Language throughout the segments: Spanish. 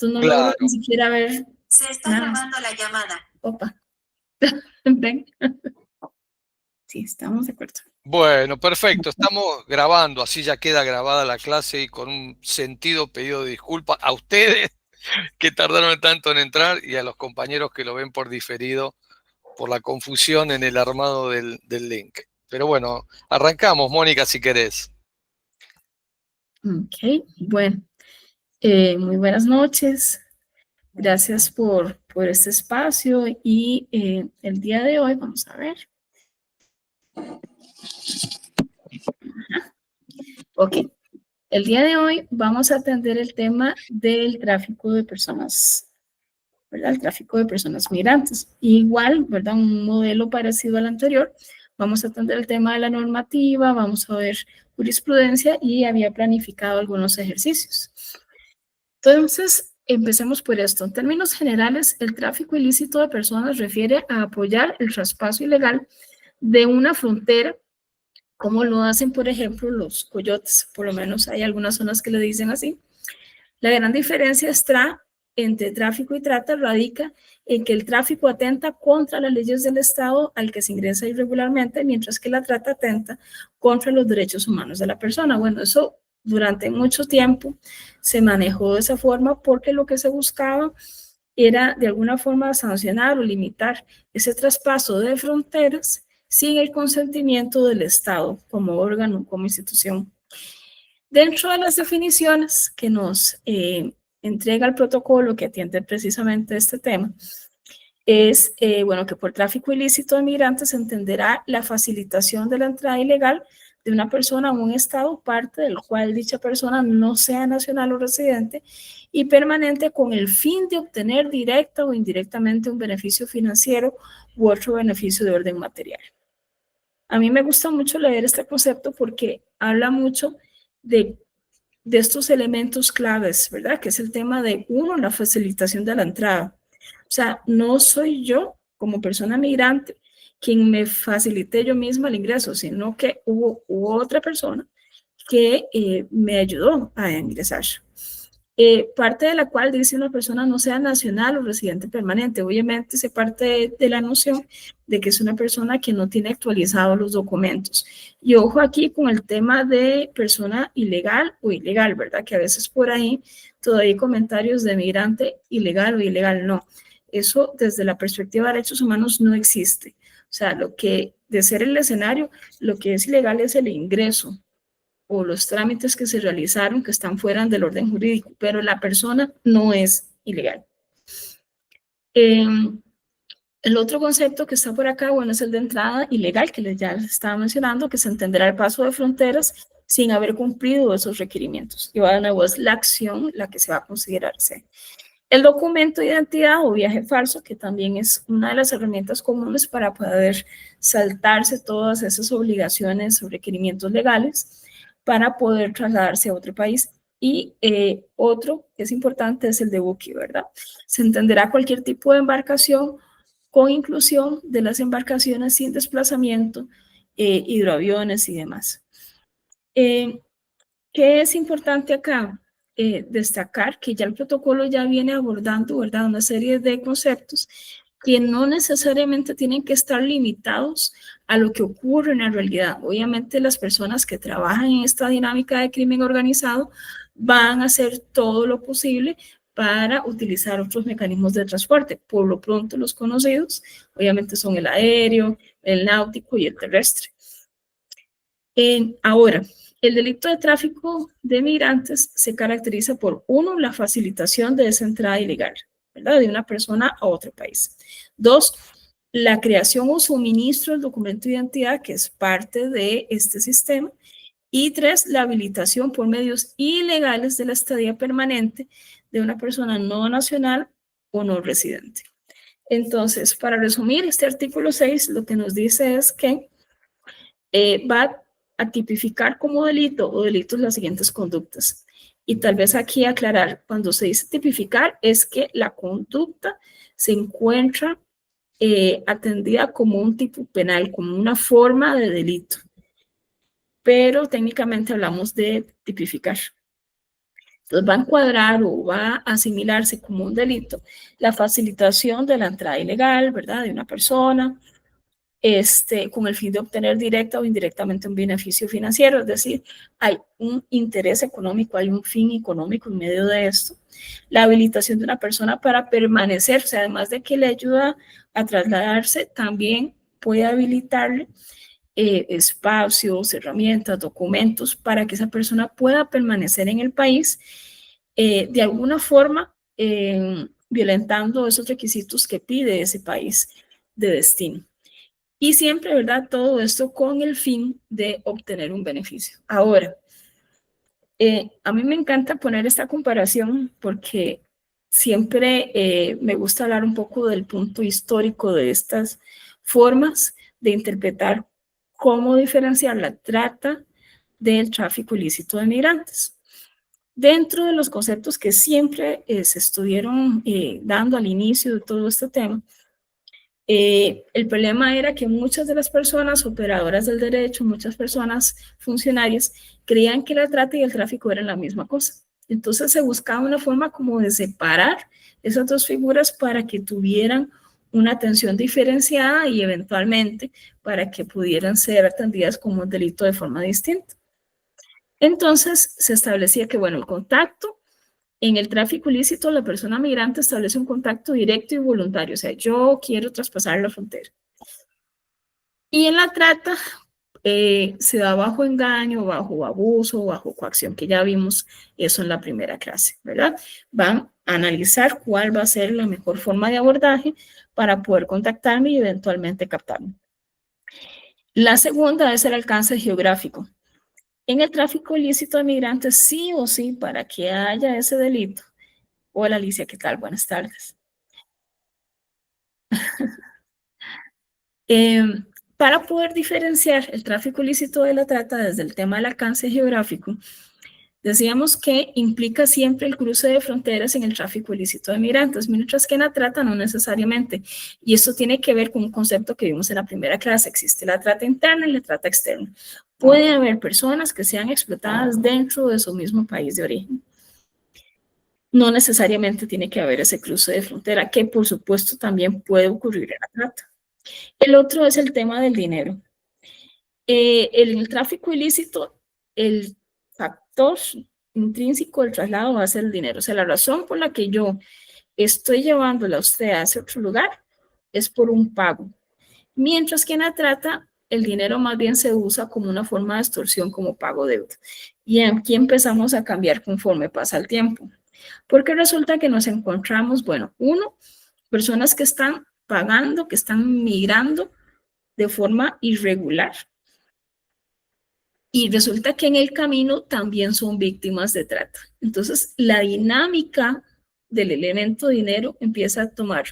Entonces no logro ni Claro. siquiera ver. Se está grabando la llamada. Opa. Ven. Sí, estamos de acuerdo. Bueno, perfecto. Estamos grabando, así ya queda grabada la clase y con un sentido pedido de disculpas a ustedes que tardaron tanto en entrar y a los compañeros que lo ven por diferido por la confusión en el armado del link. Pero bueno, arrancamos, Mónica, si querés. Ok, bueno. Muy buenas noches. Gracias por este espacio y el día de hoy, vamos a ver. Ok, el día de hoy vamos a atender el tema del tráfico de personas, ¿verdad? El tráfico de personas migrantes. Igual, ¿verdad? Un modelo parecido al anterior. Vamos a atender el tema de la normativa, vamos a ver jurisprudencia y había planificado algunos ejercicios. Entonces, empecemos por esto. En términos generales, el tráfico ilícito de personas refiere a apoyar el traspaso ilegal de una frontera, como lo hacen, por ejemplo, los coyotes. Por lo menos hay algunas zonas que le dicen así. La gran diferencia está entre tráfico y trata radica en que el tráfico atenta contra las leyes del Estado al que se ingresa irregularmente, mientras que la trata atenta contra los derechos humanos de la persona. Bueno, eso durante mucho tiempo se manejó de esa forma porque lo que se buscaba era de alguna forma sancionar o limitar ese traspaso de fronteras sin el consentimiento del Estado como órgano, como institución. Dentro de las definiciones que nos entrega el protocolo que atiende precisamente este tema, es, bueno, que por tráfico ilícito de migrantes se entenderá la facilitación de la entrada ilegal de una persona a un estado, parte del cual dicha persona no sea nacional o residente y permanente con el fin de obtener directa o indirectamente un beneficio financiero u otro beneficio de orden material. A mí me gusta mucho leer este concepto porque habla mucho de estos elementos claves, ¿verdad? Que es el tema de, uno, la facilitación de la entrada. O sea, no soy yo como persona migrante quien me facilite yo misma el ingreso, sino que hubo otra persona que me ayudó a ingresar. Parte de la cual dice una persona no sea nacional o residente permanente. Obviamente se parte de la noción de que es una persona que no tiene actualizados los documentos. Y ojo aquí con el tema de persona ilegal o ilegal, ¿verdad? Que a veces por ahí todavía hay comentarios de migrante ilegal o ilegal. No, eso desde la perspectiva de derechos humanos no existe. O sea, lo que de ser el escenario, lo que es ilegal es el ingreso o los trámites que se realizaron que están fuera del orden jurídico, pero la persona no es ilegal. El otro concepto que está por acá, bueno, es el de entrada ilegal, que ya les estaba mencionando, que se entenderá el paso de fronteras sin haber cumplido esos requerimientos. Y de nuevo es la acción la que se va a considerarse. El documento de identidad o viaje falso, que también es una de las herramientas comunes para poder saltarse todas esas obligaciones o requerimientos legales para poder trasladarse a otro país. Y otro que es importante es el de buque, ¿verdad? Se entenderá cualquier tipo de embarcación con inclusión de las embarcaciones sin desplazamiento, hidroaviones y demás. ¿Qué es importante acá? Destacar que ya el protocolo ya viene abordando, ¿verdad?, una serie de conceptos que no necesariamente tienen que estar limitados a lo que ocurre en la realidad. Obviamente las personas que trabajan en esta dinámica de crimen organizado van a hacer todo lo posible para utilizar otros mecanismos de transporte. Por lo pronto los conocidos, obviamente son el aéreo, el náutico y el terrestre. Ahora, el delito de tráfico de migrantes se caracteriza por, uno, la facilitación de esa entrada ilegal, ¿verdad?, de una persona a otro país. Dos, la creación o suministro del documento de identidad, que es parte de este sistema. Y tres, la habilitación por medios ilegales de la estadía permanente de una persona no nacional o no residente. Entonces, para resumir, este artículo 6 lo que nos dice es que va a tipificar como delito o delitos las siguientes conductas. Y tal vez aquí aclarar, cuando se dice tipificar, es que la conducta se encuentra atendida como un tipo penal, como una forma de delito. Pero técnicamente hablamos de tipificar. Entonces va a encuadrar o va a asimilarse como un delito la facilitación de la entrada ilegal, ¿verdad?, de una persona, con el fin de obtener directa o indirectamente un beneficio financiero, es decir, hay un interés económico, hay un fin económico en medio de esto. La habilitación de una persona para permanecer, o sea, además de que le ayuda a trasladarse, también puede habilitarle espacios, herramientas, documentos para que esa persona pueda permanecer en el país de alguna forma violentando esos requisitos que pide ese país de destino. Y siempre, ¿verdad? Todo esto con el fin de obtener un beneficio. Ahora, a mí me encanta poner esta comparación porque siempre me gusta hablar un poco del punto histórico de estas formas de interpretar cómo diferenciar la trata del tráfico ilícito de migrantes. Dentro de los conceptos que siempre se estuvieron dando al inicio de todo este tema, el problema era que muchas de las personas operadoras del derecho, muchas personas funcionarias, creían que la trata y el tráfico eran la misma cosa. Entonces se buscaba una forma como de separar esas dos figuras para que tuvieran una atención diferenciada y eventualmente para que pudieran ser atendidas como un delito de forma distinta. Entonces se establecía que, bueno, el contacto en el tráfico ilícito, la persona migrante establece un contacto directo y voluntario, o sea, yo quiero traspasar la frontera. Y en la trata se da bajo engaño, bajo abuso, bajo coacción, que ya vimos eso en la primera clase, ¿verdad? Van a analizar cuál va a ser la mejor forma de abordaje para poder contactarme y eventualmente captarme. La segunda es el alcance geográfico. En el tráfico ilícito de migrantes, sí o sí, para que haya ese delito. Hola Alicia, ¿qué tal? Buenas tardes. Para poder diferenciar el tráfico ilícito de la trata desde el tema del alcance geográfico, decíamos que implica siempre el cruce de fronteras en el tráfico ilícito de migrantes, mientras que en la trata no necesariamente. Y esto tiene que ver con un concepto que vimos en la primera clase. Existe la trata interna y la trata externa. Puede haber personas que sean explotadas dentro de su mismo país de origen. No necesariamente tiene que haber ese cruce de frontera, que por supuesto también puede ocurrir en la trata. El otro es el tema del dinero. En el tráfico ilícito, el factor intrínseco del traslado va a ser el dinero. O sea, la razón por la que yo estoy llevándola a usted a ese otro lugar es por un pago. Mientras que en la trata, el dinero más bien se usa como una forma de extorsión, como pago de deuda. Y aquí empezamos a cambiar conforme pasa el tiempo. Porque resulta que nos encontramos, bueno, uno, personas que están pagando, que están migrando de forma irregular. Y resulta que en el camino también son víctimas de trata. Entonces, la dinámica del elemento dinero empieza a tomar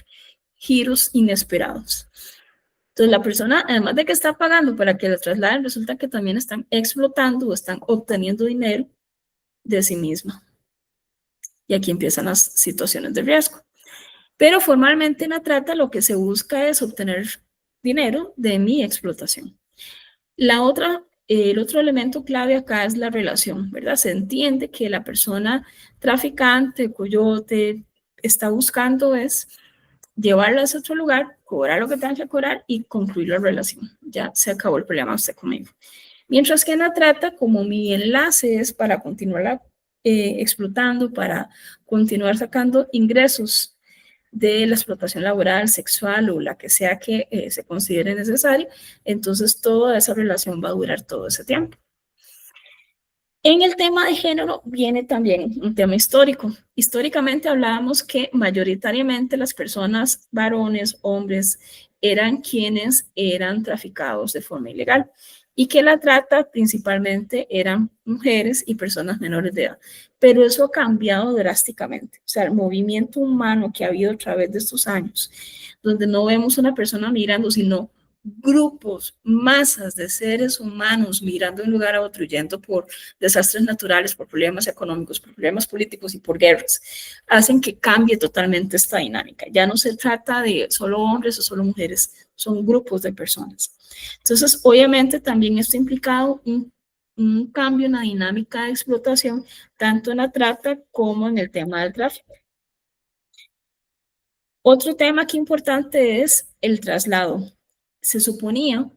giros inesperados. Entonces, la persona, además de que está pagando para que la trasladen, resulta que también están explotando o están obteniendo dinero de sí misma. Y aquí empiezan las situaciones de riesgo. Pero formalmente en la trata lo que se busca es obtener dinero de mi explotación. El otro elemento clave acá es la relación, ¿verdad? Se entiende que la persona traficante, coyote, está buscando es llevarla a ese otro lugar, cobrar lo que tenga que cobrar y concluir la relación. Ya se acabó el problema usted conmigo. Mientras que en la trata, como mi enlace es para continuarla explotando, para continuar sacando ingresos de la explotación laboral, sexual o la que sea que se considere necesaria, entonces toda esa relación va a durar todo ese tiempo. En el tema de género viene también un tema histórico. Históricamente hablábamos que mayoritariamente las personas, varones, hombres, eran quienes eran traficados de forma ilegal y que la trata principalmente eran mujeres y personas menores de edad. Pero eso ha cambiado drásticamente. O sea, el movimiento humano que ha habido a través de estos años, donde no vemos una persona mirando, sino grupos, masas de seres humanos migrando de un lugar a otro, yendo por desastres naturales, por problemas económicos, por problemas políticos y por guerras, hacen que cambie totalmente esta dinámica. Ya no se trata de solo hombres o solo mujeres, son grupos de personas. Entonces, obviamente también esto ha implicado un un cambio en la dinámica de explotación, tanto en la trata como en el tema del tráfico. Otro tema que importante es el traslado. Se suponía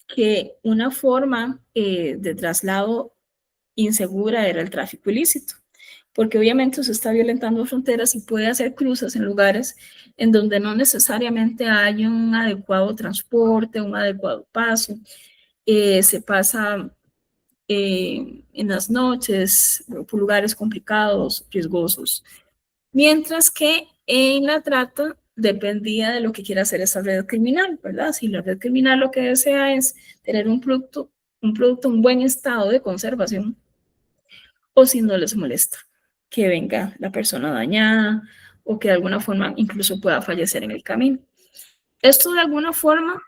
que una forma de traslado insegura era el tráfico ilícito, porque obviamente se está violentando fronteras y puede hacer cruces en lugares en donde no necesariamente hay un adecuado transporte, un adecuado paso, se pasa en las noches, por lugares complicados, riesgosos, mientras que en la trata dependía de lo que quiera hacer esa red criminal, ¿verdad? Si la red criminal lo que desea es tener un producto en buen estado de conservación, o si no les molesta que venga la persona dañada o que de alguna forma incluso pueda fallecer en el camino. Esto de alguna forma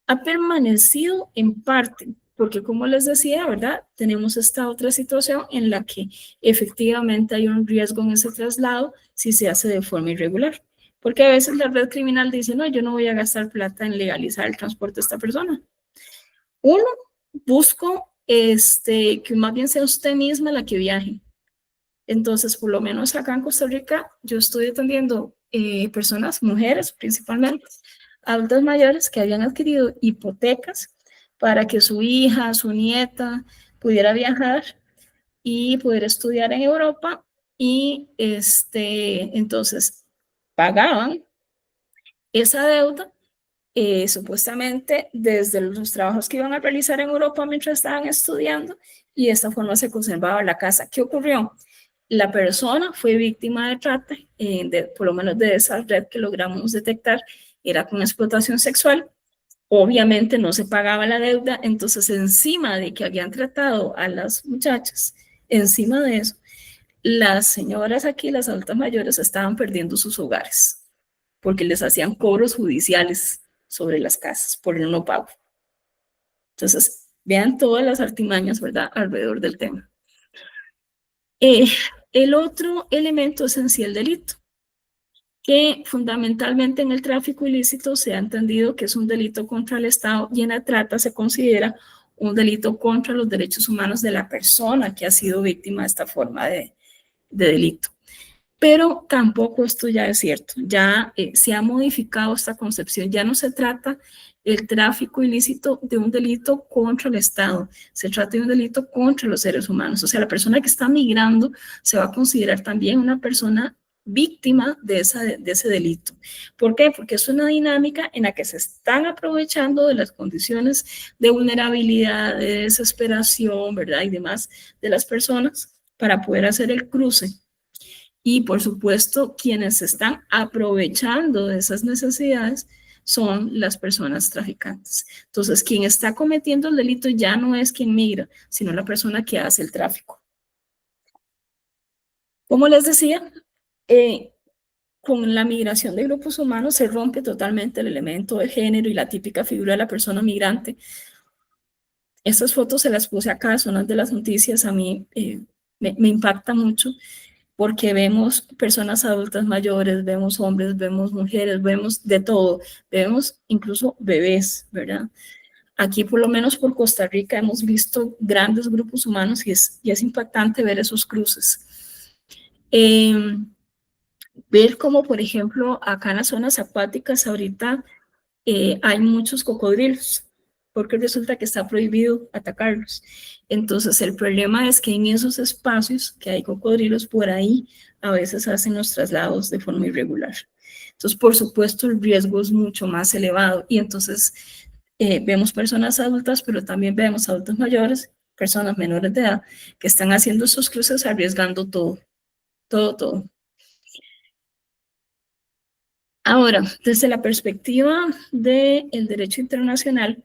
ha permanecido en parte, porque como les decía, ¿verdad? Tenemos esta otra situación en la que efectivamente hay un riesgo en ese traslado si se hace de forma irregular. Porque a veces la red criminal dice, no, yo no voy a gastar plata en legalizar el transporte de esta persona. Uno, busco que más bien sea usted misma la que viaje. Entonces, por lo menos acá en Costa Rica, yo estoy atendiendo personas, mujeres principalmente, adultas mayores que habían adquirido hipotecas para que su hija, su nieta pudiera viajar y poder estudiar en Europa y entonces pagaban esa deuda supuestamente desde los trabajos que iban a realizar en Europa mientras estaban estudiando y de esta forma se conservaba la casa. ¿Qué ocurrió? La persona fue víctima de trata, por lo menos de esa red que logramos detectar, era con explotación sexual. Obviamente no se pagaba la deuda, entonces encima de que habían tratado a las muchachas, encima de eso, las señoras aquí, las adultas mayores, estaban perdiendo sus hogares porque les hacían cobros judiciales sobre las casas por el no pago. Entonces, vean todas las artimañas, ¿verdad?, alrededor del tema. El otro elemento esencial del delito, que fundamentalmente en el tráfico ilícito se ha entendido que es un delito contra el Estado y en la trata se considera un delito contra los derechos humanos de la persona que ha sido víctima de esta forma de delito. Pero tampoco esto ya es cierto, ya se ha modificado esta concepción, ya no se trata el tráfico ilícito de un delito contra el Estado, se trata de un delito contra los seres humanos, o sea, la persona que está migrando se va a considerar también una persona víctima de ese delito. ¿Por qué? Porque es una dinámica en la que se están aprovechando de las condiciones de vulnerabilidad, de desesperación, ¿verdad? Y demás de las personas para poder hacer el cruce. Y por supuesto, quienes están aprovechando de esas necesidades son las personas traficantes. Entonces, quien está cometiendo el delito ya no es quien migra, sino la persona que hace el tráfico. Como les decía, con la migración de grupos humanos se rompe totalmente el elemento de género y la típica figura de la persona migrante. Estas fotos se las puse acá, son las de las noticias, a mí me impacta mucho porque vemos personas adultas mayores, vemos hombres, vemos mujeres, vemos de todo, vemos incluso bebés, ¿verdad? Aquí, por lo menos por Costa Rica, hemos visto grandes grupos humanos y es impactante ver esos cruces. Ver cómo, por ejemplo, acá en las zonas acuáticas ahorita hay muchos cocodrilos, porque resulta que está prohibido atacarlos. Entonces, el problema es que en esos espacios que hay cocodrilos, por ahí a veces hacen los traslados de forma irregular. Entonces, por supuesto, el riesgo es mucho más elevado. Y entonces, vemos personas adultas, pero también vemos adultos mayores, personas menores de edad, que están haciendo esos cruces arriesgando todo. Ahora, desde la perspectiva del derecho internacional,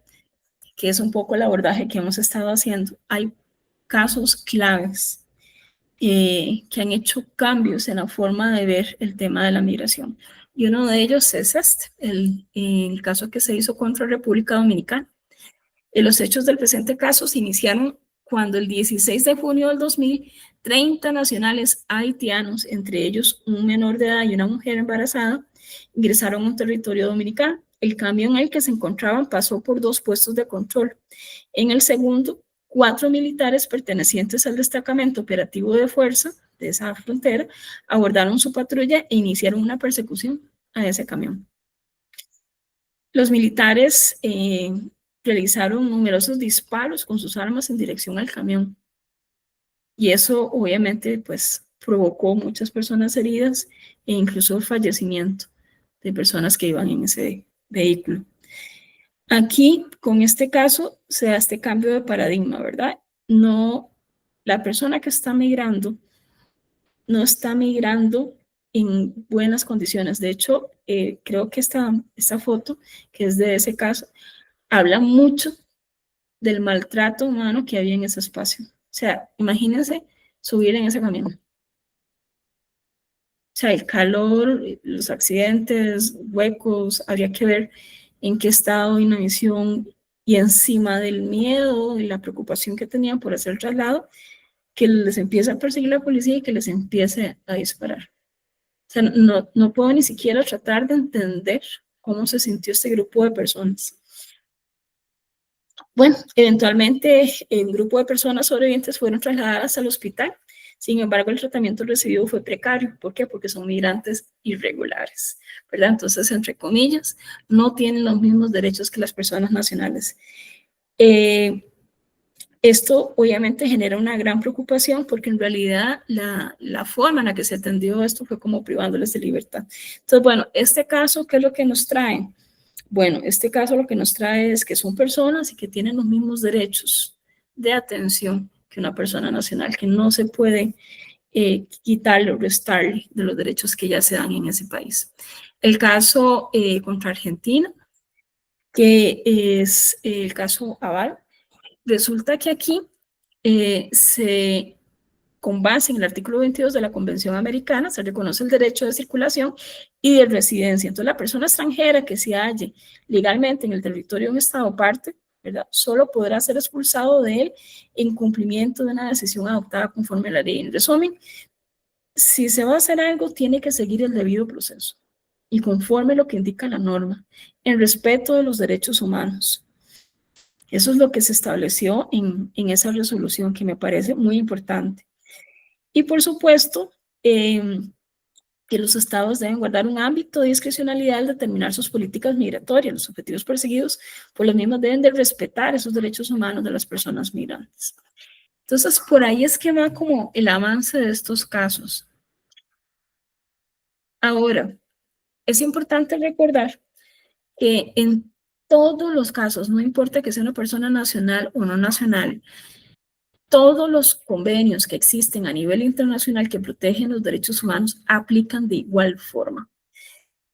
que es un poco el abordaje que hemos estado haciendo, hay casos claves que han hecho cambios en la forma de ver el tema de la migración. Y uno de ellos es el caso que se hizo contra República Dominicana. Los hechos del presente caso se iniciaron cuando el 16 de junio del 2000, 30 nacionales haitianos, entre ellos un menor de edad y una mujer embarazada, ingresaron a un territorio dominicano. El camión en el que se encontraban pasó por 2 puestos de control. En el segundo, 4 militares pertenecientes al destacamento operativo de fuerza de esa frontera abordaron su patrulla e iniciaron una persecución a ese camión. Los militares realizaron numerosos disparos con sus armas en dirección al camión. Y eso obviamente pues provocó muchas personas heridas e incluso el fallecimiento de personas que iban en ese vehículo. Aquí, con este caso, se da este cambio de paradigma, ¿verdad? No, la persona que está migrando no está migrando en buenas condiciones. De hecho, creo que esta foto, que es de ese caso, habla mucho del maltrato humano que había en ese espacio. O sea, imagínense subir en ese camión. O sea, el calor, los accidentes, huecos, habría que ver en qué estado de inanición y encima del miedo y la preocupación que tenían por hacer el traslado, que les empieza a perseguir la policía y que les empiece a disparar. O sea, no puedo ni siquiera tratar de entender cómo se sintió este grupo de personas. Bueno, eventualmente el grupo de personas sobrevivientes fueron trasladadas al hospital. Sin embargo, el tratamiento recibido fue precario. ¿Por qué? Porque son migrantes irregulares, ¿verdad? Entonces, entre comillas, no tienen los mismos derechos que las personas nacionales. Esto obviamente genera una gran preocupación porque en realidad la forma en la que se atendió esto fue como privándoles de libertad. Entonces, bueno, este caso, ¿qué es lo que nos trae? Bueno, este caso lo que nos trae es que son personas y que tienen los mismos derechos de atención que una persona nacional, que no se puede quitarle o restarle de los derechos que ya se dan en ese país. El caso contra Argentina, que es el caso Aval, resulta que aquí con base en el artículo 22 de la Convención Americana, se reconoce el derecho de circulación y de residencia. Entonces, la persona extranjera que se halle legalmente en el territorio de un Estado parte, ¿verdad?, solo podrá ser expulsado de él en cumplimiento de una decisión adoptada conforme a la ley. En resumen, si se va a hacer algo, tiene que seguir el debido proceso y conforme lo que indica la norma, en respeto de los derechos humanos. Eso es lo que se estableció en esa resolución, que me parece muy importante. Y por supuesto, que los estados deben guardar un ámbito de discrecionalidad al determinar sus políticas migratorias. Los objetivos perseguidos por los mismos deben de respetar esos derechos humanos de las personas migrantes. Entonces, por ahí es que va como el avance de estos casos. Ahora, es importante recordar que en todos los casos, no importa que sea una persona nacional o no nacional, todos los convenios que existen a nivel internacional que protegen los derechos humanos aplican de igual forma.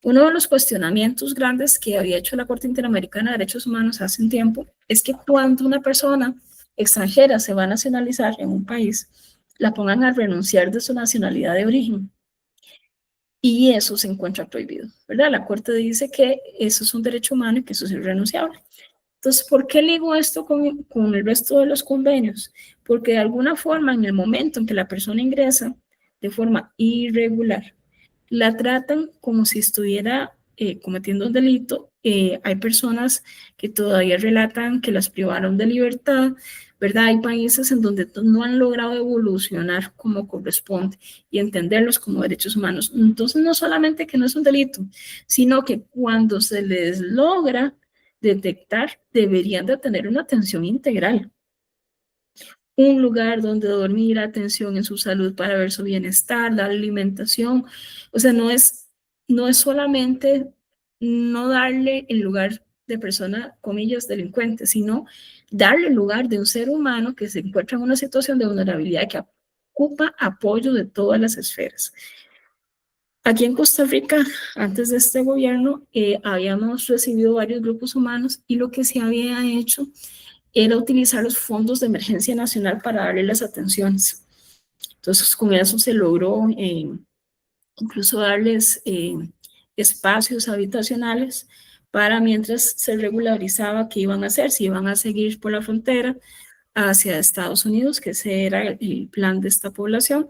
Uno de los cuestionamientos grandes que había hecho la Corte Interamericana de Derechos Humanos hace un tiempo es que cuando una persona extranjera se va a nacionalizar en un país, la pongan a renunciar de su nacionalidad de origen. Y eso se encuentra prohibido, ¿verdad? La Corte dice que eso es un derecho humano y que eso es irrenunciable. Entonces, ¿por qué ligo esto con el resto de los convenios? Porque de alguna forma, en el momento en que la persona ingresa de forma irregular, la tratan como si estuviera cometiendo un delito. Hay personas que todavía relatan que las privaron de libertad, ¿verdad? Hay países en donde no han logrado evolucionar como corresponde y entenderlos como derechos humanos. Entonces, no solamente que no es un delito, sino que cuando se les logra detectar, deberían de tener una atención integral. Un lugar donde dormir, atención en su salud para ver su bienestar, la alimentación. O sea, no es solamente no darle el lugar de persona, comillas, delincuente, sino darle el lugar de un ser humano que se encuentra en una situación de vulnerabilidad que ocupa apoyo de todas las esferas. Aquí en Costa Rica, antes de este gobierno, habíamos recibido varios grupos humanos y lo que se había hecho era utilizar los fondos de emergencia nacional para darle las atenciones. Entonces, con eso se logró incluso darles espacios habitacionales para mientras se regularizaba qué iban a hacer, si iban a seguir por la frontera hacia Estados Unidos, que ese era el plan de esta población,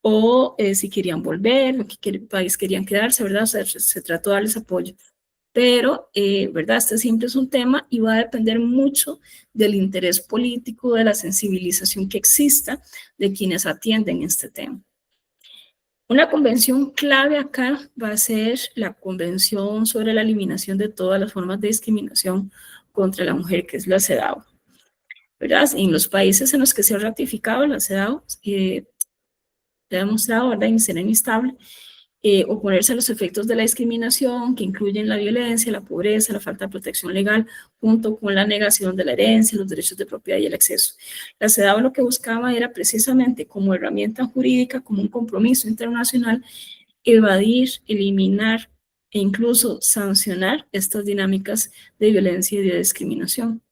o si querían volver, en qué país querían quedarse, ¿verdad? O sea, se trató de darles apoyo. pero, ¿verdad? Este siempre es un tema y va a depender mucho del interés político, de la sensibilización que exista de quienes atienden este tema. Una convención clave acá va a ser la Convención sobre la Eliminación de todas las formas de discriminación contra la mujer, que es la CEDAW, ¿verdad? En los países en los que se ha ratificado la CEDAW, se ha demostrado, ¿verdad?, en ser inestable, oponerse a los efectos de la discriminación, que incluyen la violencia, la pobreza, la falta de protección legal, junto con la negación de la herencia, los derechos de propiedad y el acceso. La CEDAW lo que buscaba era precisamente como herramienta jurídica, como un compromiso internacional, evadir, eliminar e incluso sancionar estas dinámicas de violencia y de discriminación.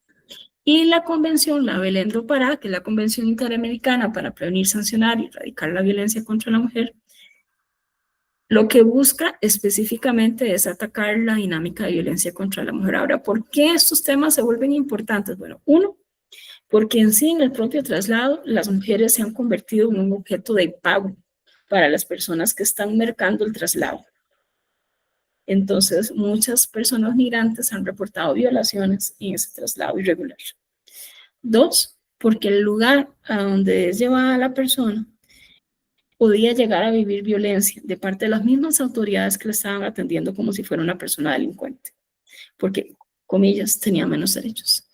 Y la convención, la Belén do Pará, que es la Convención Interamericana para Prevenir, Sancionar y Erradicar la Violencia contra la Mujer, lo que busca específicamente es atacar la dinámica de violencia contra la mujer. Ahora, ¿por qué estos temas se vuelven importantes? Bueno, uno, porque en sí, en el propio traslado, las mujeres se han convertido en un objeto de pago para las personas que están mercando el traslado. Entonces, muchas personas migrantes han reportado violaciones en ese traslado irregular. Dos, porque el lugar a donde es llevada la persona podía llegar a vivir violencia de parte de las mismas autoridades que le estaban atendiendo como si fuera una persona delincuente, porque, comillas, tenía menos derechos.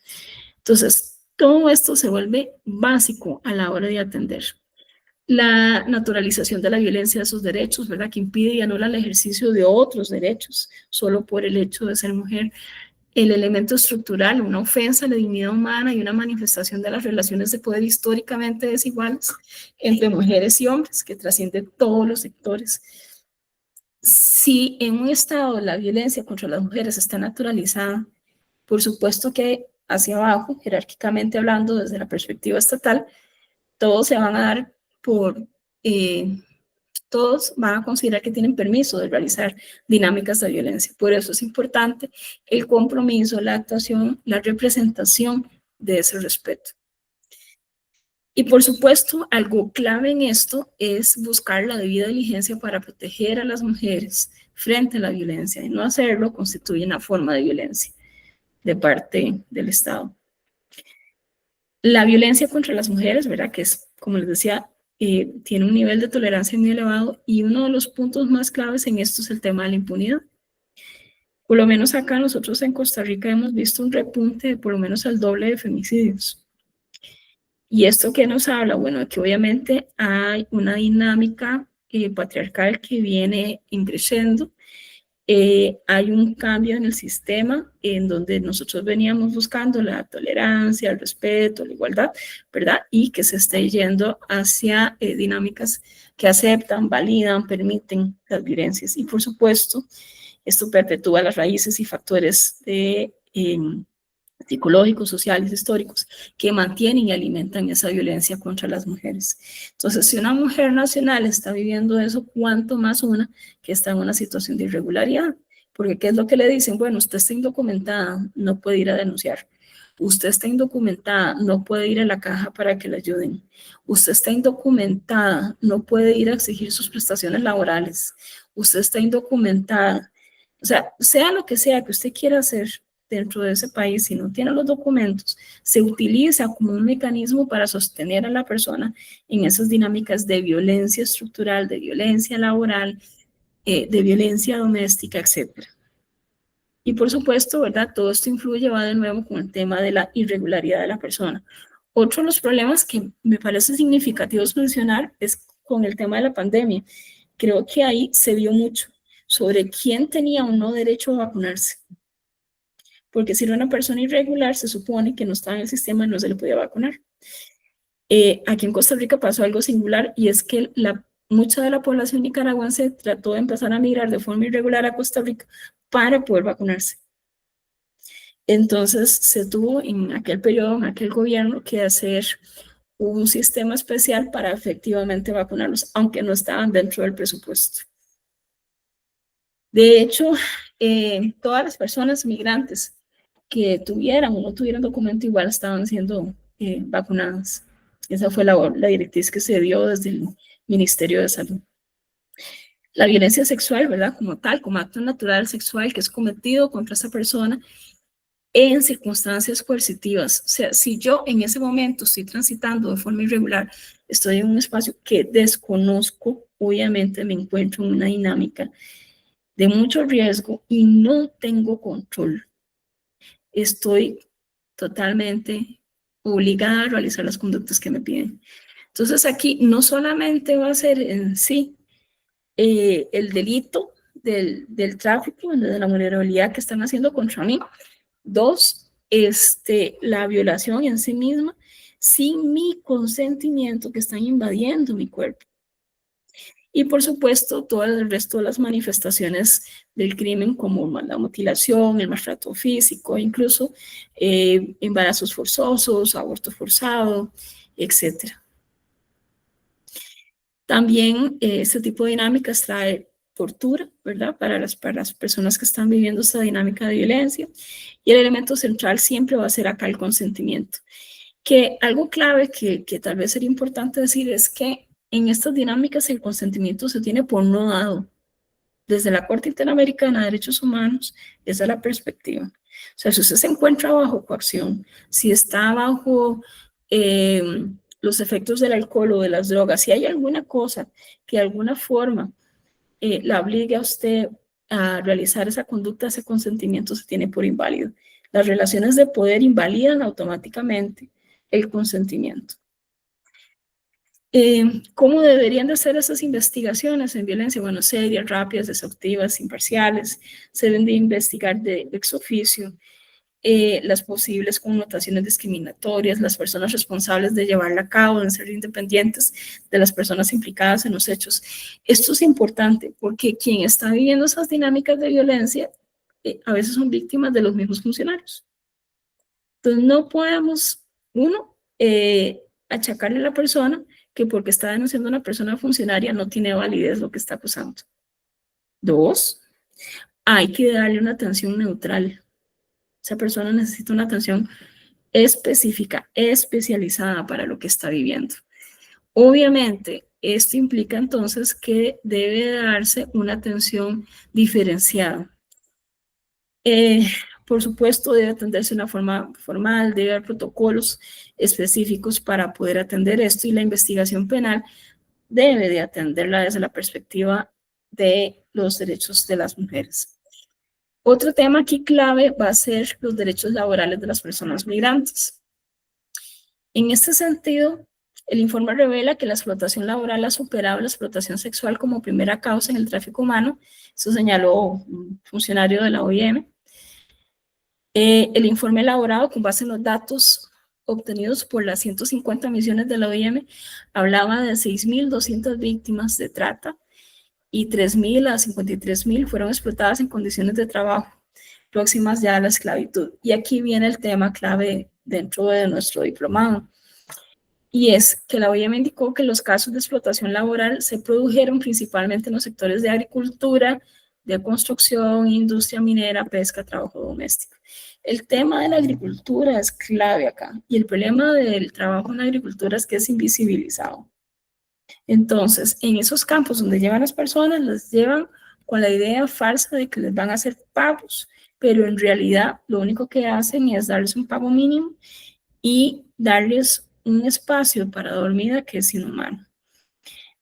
Entonces, todo esto se vuelve básico a la hora de atender. La naturalización de la violencia de sus derechos, ¿verdad?, que impide y anula el ejercicio de otros derechos solo por el hecho de ser mujer. El elemento estructural, una ofensa a la dignidad humana y una manifestación de las relaciones de poder históricamente desiguales entre mujeres y hombres, que trasciende todos los sectores. Si en un estado la violencia contra las mujeres está naturalizada, por supuesto que hacia abajo, jerárquicamente hablando, desde la perspectiva estatal, todos se van a dar por... todos van a considerar que tienen permiso de realizar dinámicas de violencia. Por eso es importante el compromiso, la actuación, la representación de ese respeto. Y por supuesto, algo clave en esto es buscar la debida diligencia para proteger a las mujeres frente a la violencia, y no hacerlo constituye una forma de violencia de parte del Estado. La violencia contra las mujeres, ¿verdad?, que es, como les decía, tiene un nivel de tolerancia muy elevado, y uno de los puntos más claves en esto es el tema de la impunidad. Por lo menos acá nosotros en Costa Rica hemos visto un repunte de por lo menos el doble de femicidios. ¿Y esto qué nos habla? Bueno, que obviamente hay una dinámica patriarcal que viene creciendo. Hay un cambio en el sistema en donde nosotros veníamos buscando la tolerancia, el respeto, la igualdad, ¿verdad? Y que se esté yendo hacia dinámicas que aceptan, validan, permiten las violencias. Y por supuesto, esto perpetúa las raíces y factores psicológicos, sociales, históricos, que mantienen y alimentan esa violencia contra las mujeres. Entonces, si una mujer nacional está viviendo eso, ¿cuánto más una que está en una situación de irregularidad? Porque ¿qué es lo que le dicen? Bueno, usted está indocumentada, no puede ir a denunciar. Usted está indocumentada, no puede ir a la caja para que le ayuden. Usted está indocumentada, no puede ir a exigir sus prestaciones laborales. Usted está indocumentada. O sea lo que sea que usted quiera hacer dentro de ese país, si no tiene los documentos, se utiliza como un mecanismo para sostener a la persona en esas dinámicas de violencia estructural, de violencia laboral, de violencia doméstica, etc. Y por supuesto, ¿verdad?, todo esto influye, va de nuevo con el tema de la irregularidad de la persona. Otro de los problemas que me parece significativos mencionar es con el tema de la pandemia. Creo que ahí se vio mucho sobre quién tenía o no derecho a vacunarse. Porque si era una persona irregular, se supone que no estaba en el sistema y no se le podía vacunar. Aquí en Costa Rica pasó algo singular, y es que mucha de la población nicaragüense trató de empezar a migrar de forma irregular a Costa Rica para poder vacunarse. Entonces se tuvo en aquel periodo, en aquel gobierno, que hacer un sistema especial para efectivamente vacunarlos, aunque no estaban dentro del presupuesto. De hecho, todas las personas migrantes que tuvieran o no tuvieran documento igual estaban siendo vacunadas. Esa fue la directriz que se dio desde el Ministerio de Salud. La violencia sexual, ¿verdad? Como tal, como acto natural sexual que es cometido contra esa persona en circunstancias coercitivas. O sea, si yo en ese momento estoy transitando de forma irregular, estoy en un espacio que desconozco, obviamente me encuentro en una dinámica de mucho riesgo y no tengo control. Estoy totalmente obligada a realizar las conductas que me piden. Entonces aquí no solamente va a ser en sí el delito del tráfico, de la vulnerabilidad que están haciendo contra mí. Dos, la violación en sí misma, sin mi consentimiento, que están invadiendo mi cuerpo. Y por supuesto, todo el resto de las manifestaciones del crimen, como la mutilación, el maltrato físico, incluso embarazos forzosos, aborto forzado, etc. También este tipo de dinámicas trae tortura, ¿verdad? Para las personas que están viviendo esta dinámica de violencia. Y el elemento central siempre va a ser acá el consentimiento. Que algo clave que tal vez sería importante decir es que en estas dinámicas el consentimiento se tiene por no dado. Desde la Corte Interamericana de Derechos Humanos, esa es la perspectiva. O sea, si usted se encuentra bajo coacción, si está bajo los efectos del alcohol o de las drogas, si hay alguna cosa que de alguna forma la obligue a usted a realizar esa conducta, ese consentimiento se tiene por inválido. Las relaciones de poder invalidan automáticamente el consentimiento. ¿Cómo deberían de ser esas investigaciones en violencia? Bueno, serias, rápidas, exhaustivas, imparciales. Se deben de investigar de ex oficio las posibles connotaciones discriminatorias, las personas responsables de llevarla a cabo, deben ser independientes de las personas implicadas en los hechos. Esto es importante porque quien está viviendo esas dinámicas de violencia a veces son víctimas de los mismos funcionarios. Entonces no podemos, uno, achacarle a la persona que porque está denunciando a una persona funcionaria no tiene validez lo que está acusando. Dos, hay que darle una atención neutral. Esa persona necesita una atención específica, especializada para lo que está viviendo. Obviamente, esto implica entonces que debe darse una atención diferenciada. Por supuesto, debe atenderse de una forma formal, debe haber protocolos específicos para poder atender esto y la investigación penal debe de atenderla desde la perspectiva de los derechos de las mujeres. Otro tema aquí clave va a ser los derechos laborales de las personas migrantes. En este sentido, el informe revela que la explotación laboral ha superado la explotación sexual como primera causa en el tráfico humano. Eso señaló un funcionario de la OIM. El informe elaborado con base en los datos obtenidos por las 150 misiones de la OIM hablaba de 6.200 víctimas de trata y 3.000 a 53.000 fueron explotadas en condiciones de trabajo próximas ya a la esclavitud. Y aquí viene el tema clave dentro de nuestro diplomado. Y es que la OIM indicó que los casos de explotación laboral se produjeron principalmente en los sectores de agricultura, de construcción, industria minera, pesca, trabajo doméstico. El tema de la agricultura es clave acá. Y el problema del trabajo en la agricultura es que es invisibilizado. Entonces, en esos campos donde llevan las personas, las llevan con la idea falsa de que les van a hacer pagos, pero en realidad lo único que hacen es darles un pago mínimo y darles un espacio para dormir que es inhumano.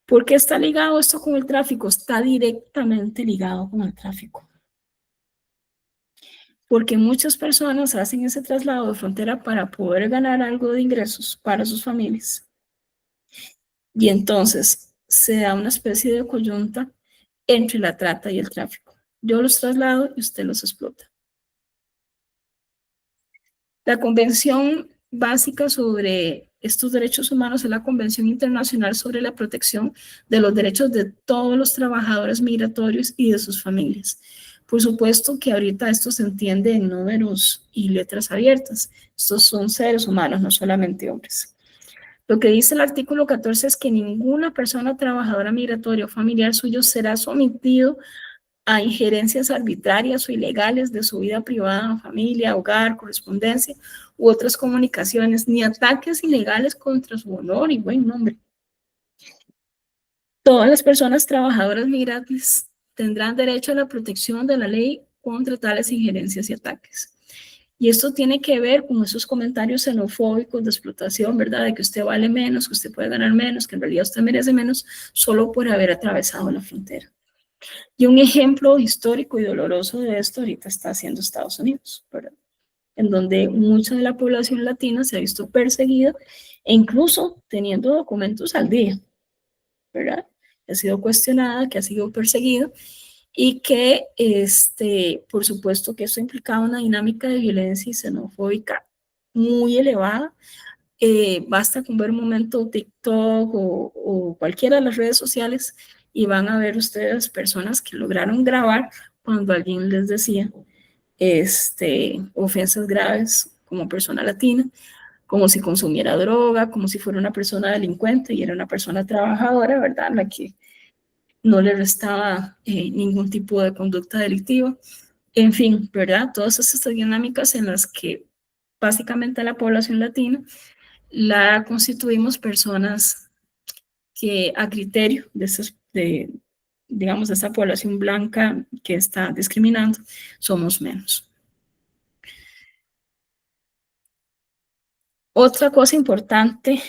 ¿Por qué está ligado esto con el tráfico? Está directamente ligado con el tráfico. Porque muchas personas hacen ese traslado de frontera para poder ganar algo de ingresos para sus familias. Y entonces se da una especie de coyunta entre la trata y el tráfico. Yo los traslado y usted los explota. La Convención Básica sobre estos derechos humanos es la Convención Internacional sobre la Protección de los Derechos de todos los trabajadores migratorios y de sus familias. Por supuesto que ahorita esto se entiende en números y letras abiertas. Estos son seres humanos, no solamente hombres. Lo que dice el artículo 14 es que ninguna persona trabajadora migratoria o familiar suyo será sometido a injerencias arbitrarias o ilegales de su vida privada, familia, hogar, correspondencia u otras comunicaciones, ni ataques ilegales contra su honor y buen nombre. Todas las personas trabajadoras migrantes tendrán derecho a la protección de la ley contra tales injerencias y ataques. Y esto tiene que ver con esos comentarios xenofóbicos de explotación, ¿verdad? De que usted vale menos, que usted puede ganar menos, que en realidad usted merece menos solo por haber atravesado la frontera. Y un ejemplo histórico y doloroso de esto ahorita está haciendo Estados Unidos, ¿verdad? En donde mucha de la población latina se ha visto perseguida e incluso teniendo documentos al día, ¿verdad? Que ha sido cuestionada, que ha sido perseguida y que, por supuesto, que esto implicaba una dinámica de violencia y xenofóbica muy elevada. Basta con ver un momento TikTok o cualquiera de las redes sociales y van a ver ustedes personas que lograron grabar cuando alguien les decía ofensas graves como persona latina, como si consumiera droga, como si fuera una persona delincuente y era una persona trabajadora, ¿verdad? La que no le restaba ningún tipo de conducta delictiva. En fin, ¿verdad? Todas estas dinámicas en las que básicamente la población latina la constituimos personas que a criterio digamos, de esa población blanca que está discriminando, somos menos. Otra cosa importante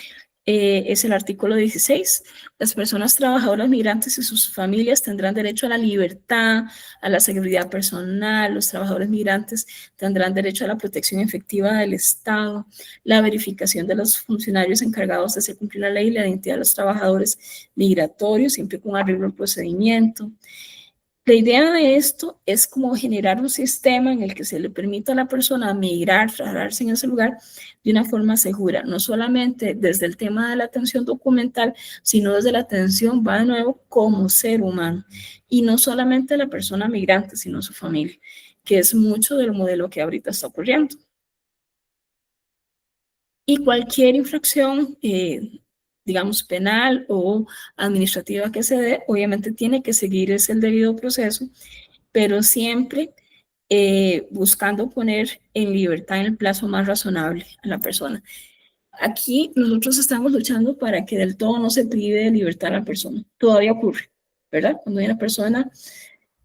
es el artículo 16. Las personas trabajadoras migrantes y sus familias tendrán derecho a la libertad, a la seguridad personal. Los trabajadores migrantes tendrán derecho a la protección efectiva del Estado, la verificación de los funcionarios encargados de hacer cumplir la ley y la identidad de los trabajadores migratorios, siempre con arreglo al procedimiento. La idea de esto es como generar un sistema en el que se le permita a la persona migrar, trasladarse en ese lugar de una forma segura, no solamente desde el tema de la atención documental, sino desde la atención, va de nuevo, como ser humano. Y no solamente la persona migrante, sino su familia, que es mucho del modelo que ahorita está ocurriendo. Y cualquier infracción, digamos, penal o administrativa que se dé, obviamente tiene que seguir ese el debido proceso, pero siempre buscando poner en libertad en el plazo más razonable a la persona. Aquí nosotros estamos luchando para que del todo no se prive de libertad a la persona. Todavía ocurre, ¿verdad? Cuando hay una persona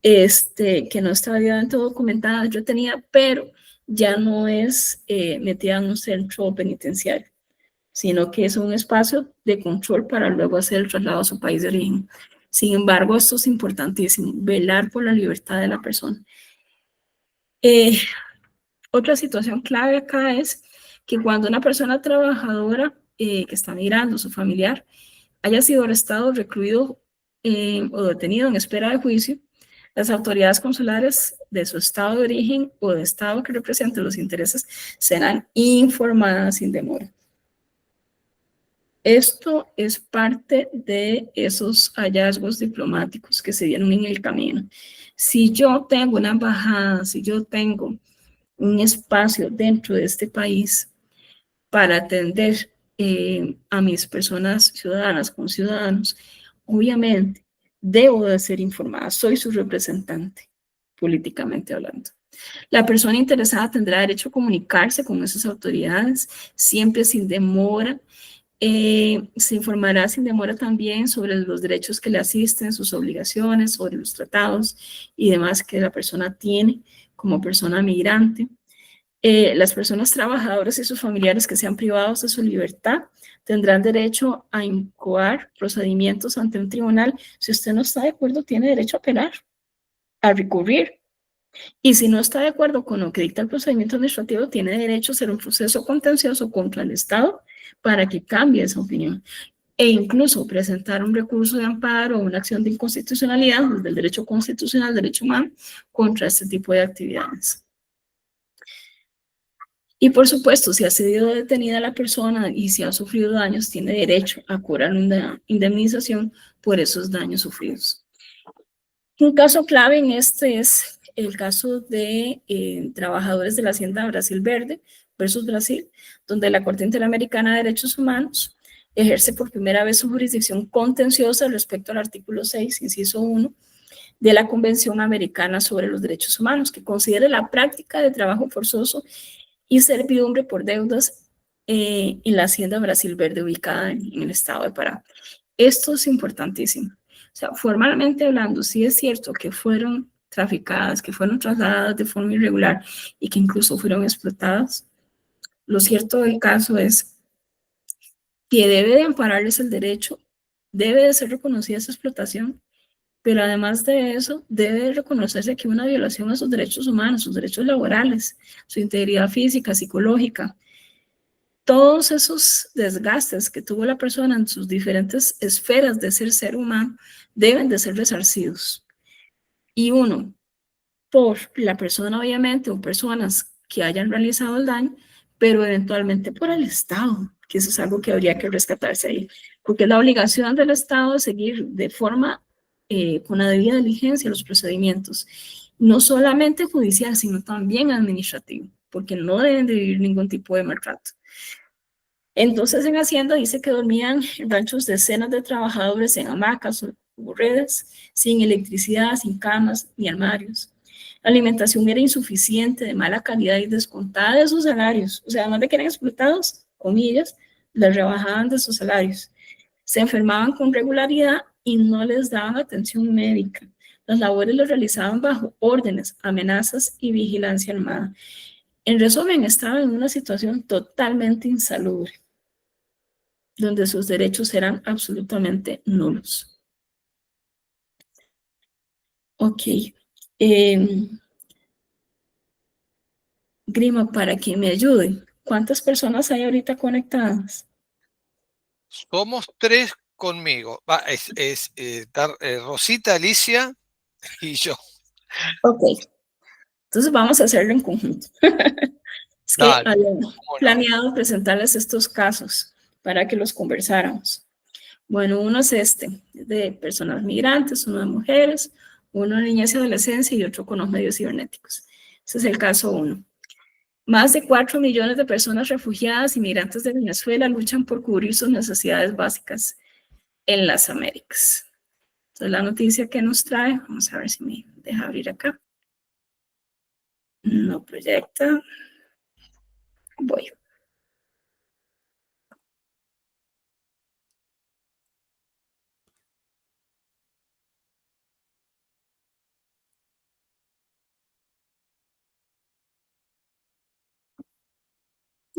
que no está debidamente documentada, yo tenía, pero ya no es metida en un centro penitenciario, sino que es un espacio de control para luego hacer el traslado a su país de origen. Sin embargo, esto es importantísimo, velar por la libertad de la persona. Otra situación clave acá es que cuando una persona trabajadora que está migrando, su familiar, haya sido arrestado, recluido o detenido en espera de juicio, las autoridades consulares de su estado de origen o de estado que represente los intereses serán informadas sin demora. Esto es parte de esos hallazgos diplomáticos que se dieron en el camino. Si yo tengo una embajada, si yo tengo un espacio dentro de este país para atender a mis personas ciudadanas, con ciudadanos, obviamente debo de ser informada, soy su representante, políticamente hablando. La persona interesada tendrá derecho a comunicarse con esas autoridades, siempre sin demora. Se informará sin demora también sobre los derechos que le asisten, sus obligaciones, sobre los tratados y demás que la persona tiene como persona migrante. Las personas trabajadoras y sus familiares que sean privados de su libertad tendrán derecho a incoar procedimientos ante un tribunal. Si usted no está de acuerdo, tiene derecho a apelar, a recurrir. Y si no está de acuerdo con lo que dicta el procedimiento administrativo, tiene derecho a hacer un proceso contencioso contra el Estado para que cambie esa opinión. E incluso presentar un recurso de amparo o una acción de inconstitucionalidad desde el derecho constitucional, derecho humano, contra este tipo de actividades. Y por supuesto, si ha sido detenida la persona y si ha sufrido daños, tiene derecho a cobrar una indemnización por esos daños sufridos. Un caso clave en este es el caso de trabajadores de la Hacienda Brasil Verde versus Brasil, donde la Corte Interamericana de Derechos Humanos ejerce por primera vez su jurisdicción contenciosa respecto al artículo 6, inciso 1, de la Convención Americana sobre los Derechos Humanos, que considera la práctica de trabajo forzoso y servidumbre por deudas en la Hacienda Brasil Verde ubicada en el estado de Pará. Esto es importantísimo. sea, formalmente hablando, sí es cierto que fueron traficadas, que fueron trasladadas de forma irregular y que incluso fueron explotadas. Lo cierto del caso es que debe de ampararles el derecho, debe de ser reconocida esa explotación, pero además de eso, debe de reconocerse que una violación a sus derechos humanos, sus derechos laborales, su integridad física, psicológica, todos esos desgastes que tuvo la persona en sus diferentes esferas de ser humano, deben de ser resarcidos. Y uno, por la persona obviamente, o personas que hayan realizado el daño, pero eventualmente por el Estado, que eso es algo que habría que rescatarse ahí, porque es la obligación del Estado de seguir de forma, con la debida diligencia los procedimientos, no solamente judicial, sino también administrativo, porque no deben de vivir ningún tipo de maltrato. Entonces en Hacienda dice que dormían en ranchos decenas de trabajadores en hamacas o redes, sin electricidad, sin camas ni armarios. La alimentación era insuficiente, de mala calidad y descontada de sus salarios. O sea, además de que eran explotados, comillas, les rebajaban de sus salarios. Se enfermaban con regularidad y no les daban atención médica. Las labores las realizaban bajo órdenes, amenazas y vigilancia armada. En resumen, estaban en una situación totalmente insalubre, donde sus derechos eran absolutamente nulos. Ok. Grima, para que me ayude, ¿cuántas personas hay ahorita conectadas? Somos 3 conmigo. Rosita, Alicia y yo. Ok. Entonces vamos a hacerlo en conjunto. Es que Dale, había cómo no. planeado presentarles estos casos para que los conversáramos. Bueno, uno es de personas migrantes, uno de mujeres, uno de niñez y adolescencia y otro con los medios cibernéticos. Ese es el caso 1. Más de 4 millones de personas refugiadas y migrantes de Venezuela luchan por cubrir sus necesidades básicas en las Américas. Entonces, la noticia que nos trae, vamos a ver si me deja abrir acá. No proyecta. Voy.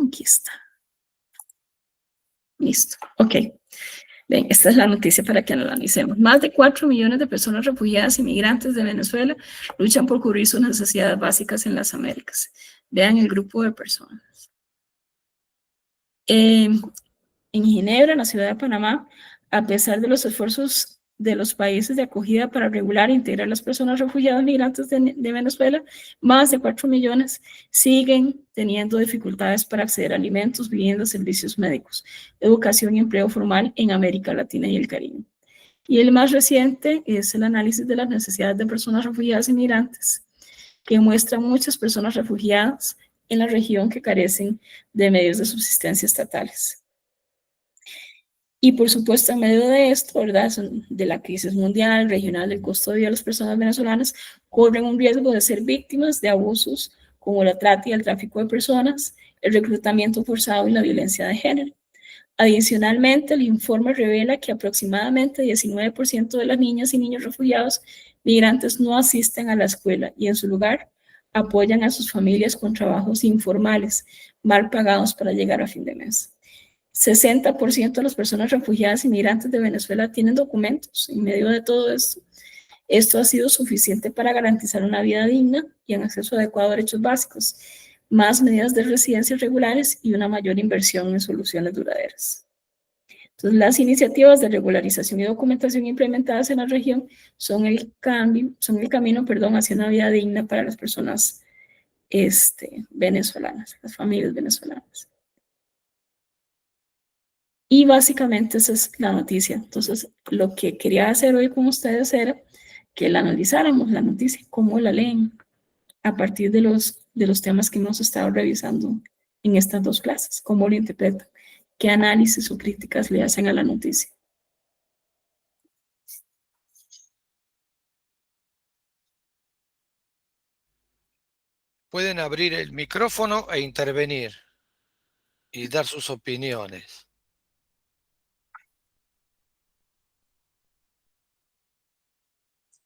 Aquí está. Listo. Ok. Bien, esta es la noticia para que analicemos. Más de 4 millones de personas refugiadas y migrantes de Venezuela luchan por cubrir sus necesidades básicas en las Américas. Vean el grupo de personas. En Ginebra, en la ciudad de Panamá, a pesar de los esfuerzos de los países de acogida para regular e integrar a las personas refugiadas migrantes de Venezuela, más de 4 millones siguen teniendo dificultades para acceder a alimentos, viviendas, servicios médicos, educación y empleo formal en América Latina y el Caribe. Y el más reciente es el análisis de las necesidades de personas refugiadas y migrantes, que muestra muchas personas refugiadas en la región que carecen de medios de subsistencia estatales. Y por supuesto, en medio de esto, ¿verdad?, de la crisis mundial, regional, del costo de vida de las personas venezolanas, corren un riesgo de ser víctimas de abusos como la trata y el tráfico de personas, el reclutamiento forzado y la violencia de género. Adicionalmente, el informe revela que aproximadamente 19% de las niñas y niños refugiados migrantes no asisten a la escuela y en su lugar apoyan a sus familias con trabajos informales, mal pagados para llegar a fin de mes. 60% de las personas refugiadas y migrantes de Venezuela tienen documentos. En medio de todo esto, esto ha sido suficiente para garantizar una vida digna y un acceso adecuado a derechos básicos, más medidas de residencias regulares y una mayor inversión en soluciones duraderas. Entonces, las iniciativas de regularización y documentación implementadas en la región son el camino, hacia una vida digna para las personas venezolanas, las familias venezolanas. Y básicamente esa es la noticia. Entonces, lo que quería hacer hoy con ustedes era que la analizáramos, la noticia, cómo la leen, a partir de los temas que hemos estado revisando en estas 2 clases, cómo lo interpretan, qué análisis o críticas le hacen a la noticia. Pueden abrir el micrófono e intervenir y dar sus opiniones.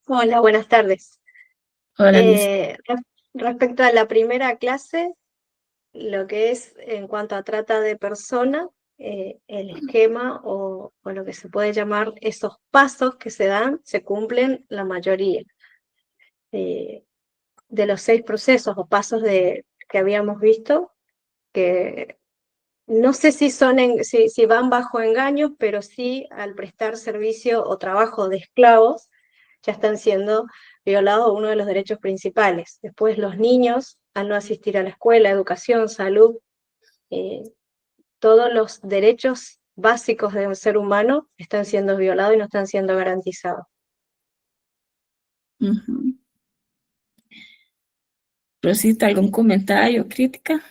Hola, buenas tardes. Hola, Liz. Respecto a la primera clase, lo que es en cuanto a trata de persona, el esquema o lo que se puede llamar esos pasos que se dan, se cumplen la mayoría de los 6 procesos o pasos que habíamos visto, que no sé si si van bajo engaños, pero sí al prestar servicio o trabajo de esclavos, ya están siendo violados uno de los derechos principales. Después los niños, al no asistir a la escuela, educación, salud, todos los derechos básicos de un ser humano están siendo violados y no están siendo garantizados. Rosita, ¿algún comentario o crítica?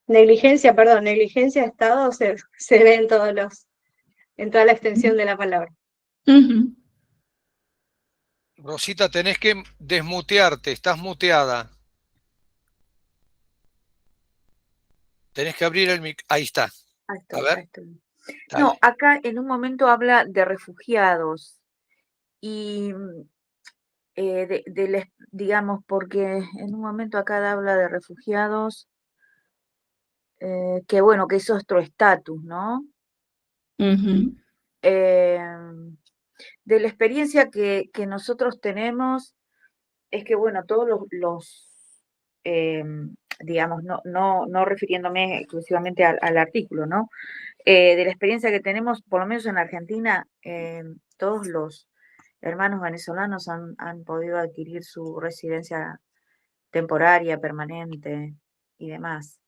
Negligencia de Estado se ve en toda la extensión de la palabra. Rosita, tenés que desmutearte, estás muteada. Tenés que abrir el micrófono. Ahí está. A ver. No, acá en un momento habla de refugiados y digamos, porque en un momento acá habla de refugiados, que bueno, que es otro estatus, ¿no? De la experiencia que nosotros tenemos, es que bueno, todos digamos, no refiriéndome exclusivamente al artículo, ¿no? De la experiencia que tenemos, por lo menos en Argentina, todos los hermanos venezolanos han podido adquirir su residencia temporaria, permanente y demás.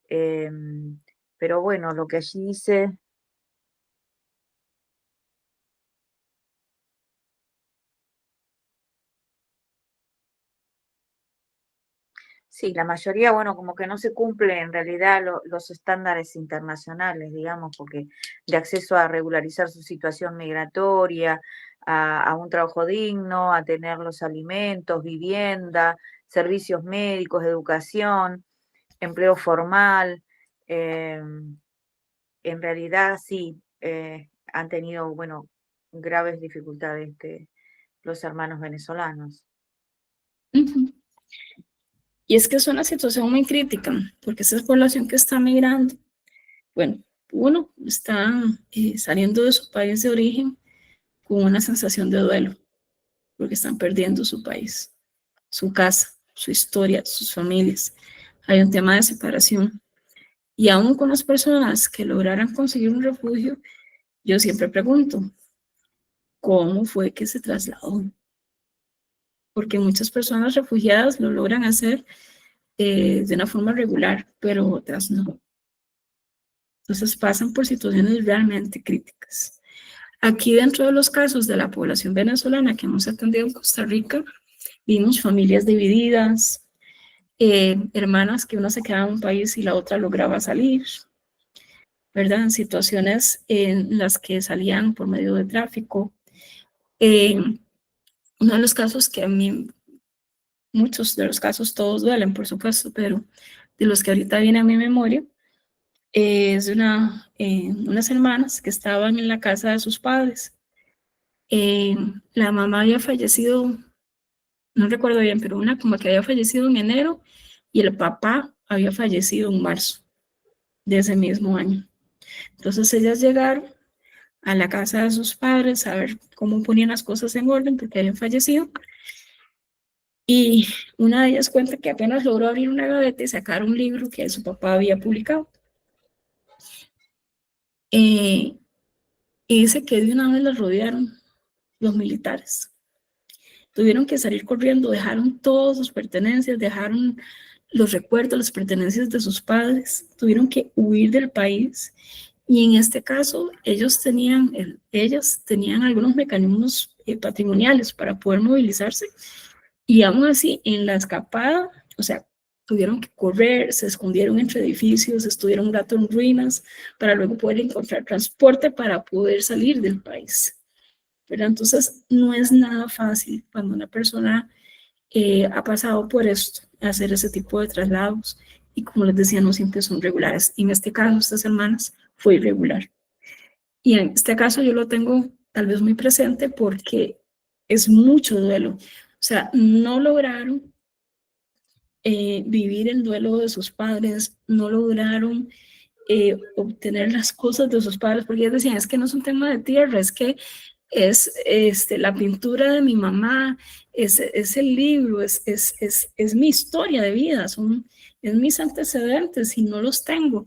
Pero bueno, lo que allí dice... Sí, la mayoría, bueno, como que no se cumplen en realidad los estándares internacionales, digamos, porque de acceso a regularizar su situación migratoria, a un trabajo digno, a tener los alimentos, vivienda, servicios médicos, educación, empleo formal. En realidad sí, han tenido, bueno, graves dificultades los hermanos venezolanos. Y es que es una situación muy crítica, porque esa población que está migrando, bueno, uno está saliendo de su país de origen con una sensación de duelo, porque están perdiendo su país, su casa, su historia, sus familias. Hay un tema de separación. Y aún con las personas que lograran conseguir un refugio, yo siempre pregunto, ¿cómo fue que se trasladó? Porque muchas personas refugiadas lo logran hacer de una forma regular, pero otras no. Entonces pasan por situaciones realmente críticas. Aquí dentro de los casos de la población venezolana que hemos atendido en Costa Rica, vimos familias divididas, hermanas que una se quedaba en un país y la otra lograba salir, ¿verdad? En situaciones en las que salían por medio de tráfico. Uno de los casos que a mí, muchos de los casos, todos duelen, por supuesto, pero de los que ahorita viene a mi memoria, es unas hermanas que estaban en la casa de sus padres. La mamá había fallecido, no recuerdo bien, pero una como que había fallecido en enero y el papá había fallecido en marzo de ese mismo año. Entonces ellas llegaron a la casa de sus padres a ver cómo ponían las cosas en orden porque habían fallecido. Y una de ellas cuenta que apenas logró abrir una gaveta y sacar un libro que su papá había publicado. Y dice que de una vez las rodearon los militares. Tuvieron que salir corriendo, dejaron todas sus pertenencias, dejaron los recuerdos, las pertenencias de sus padres, tuvieron que huir del país. Y en este caso, ellas tenían algunos mecanismos patrimoniales para poder movilizarse. Y aún así, en la escapada, o sea, tuvieron que correr, se escondieron entre edificios, estuvieron un rato en ruinas para luego poder encontrar transporte para poder salir del país. Pero entonces, no es nada fácil cuando una persona ha pasado por esto, hacer ese tipo de traslados. Y como les decía, no siempre son regulares. Y en este caso, estas hermanas fue irregular. Y en este caso yo lo tengo tal vez muy presente porque es mucho duelo. O sea, no lograron vivir el duelo de sus padres, no lograron obtener las cosas de sus padres, porque ellos decían, es que no es un tema de tierra, es que es la pintura de mi mamá, es el libro, es mi historia de vida, es mis antecedentes y no los tengo.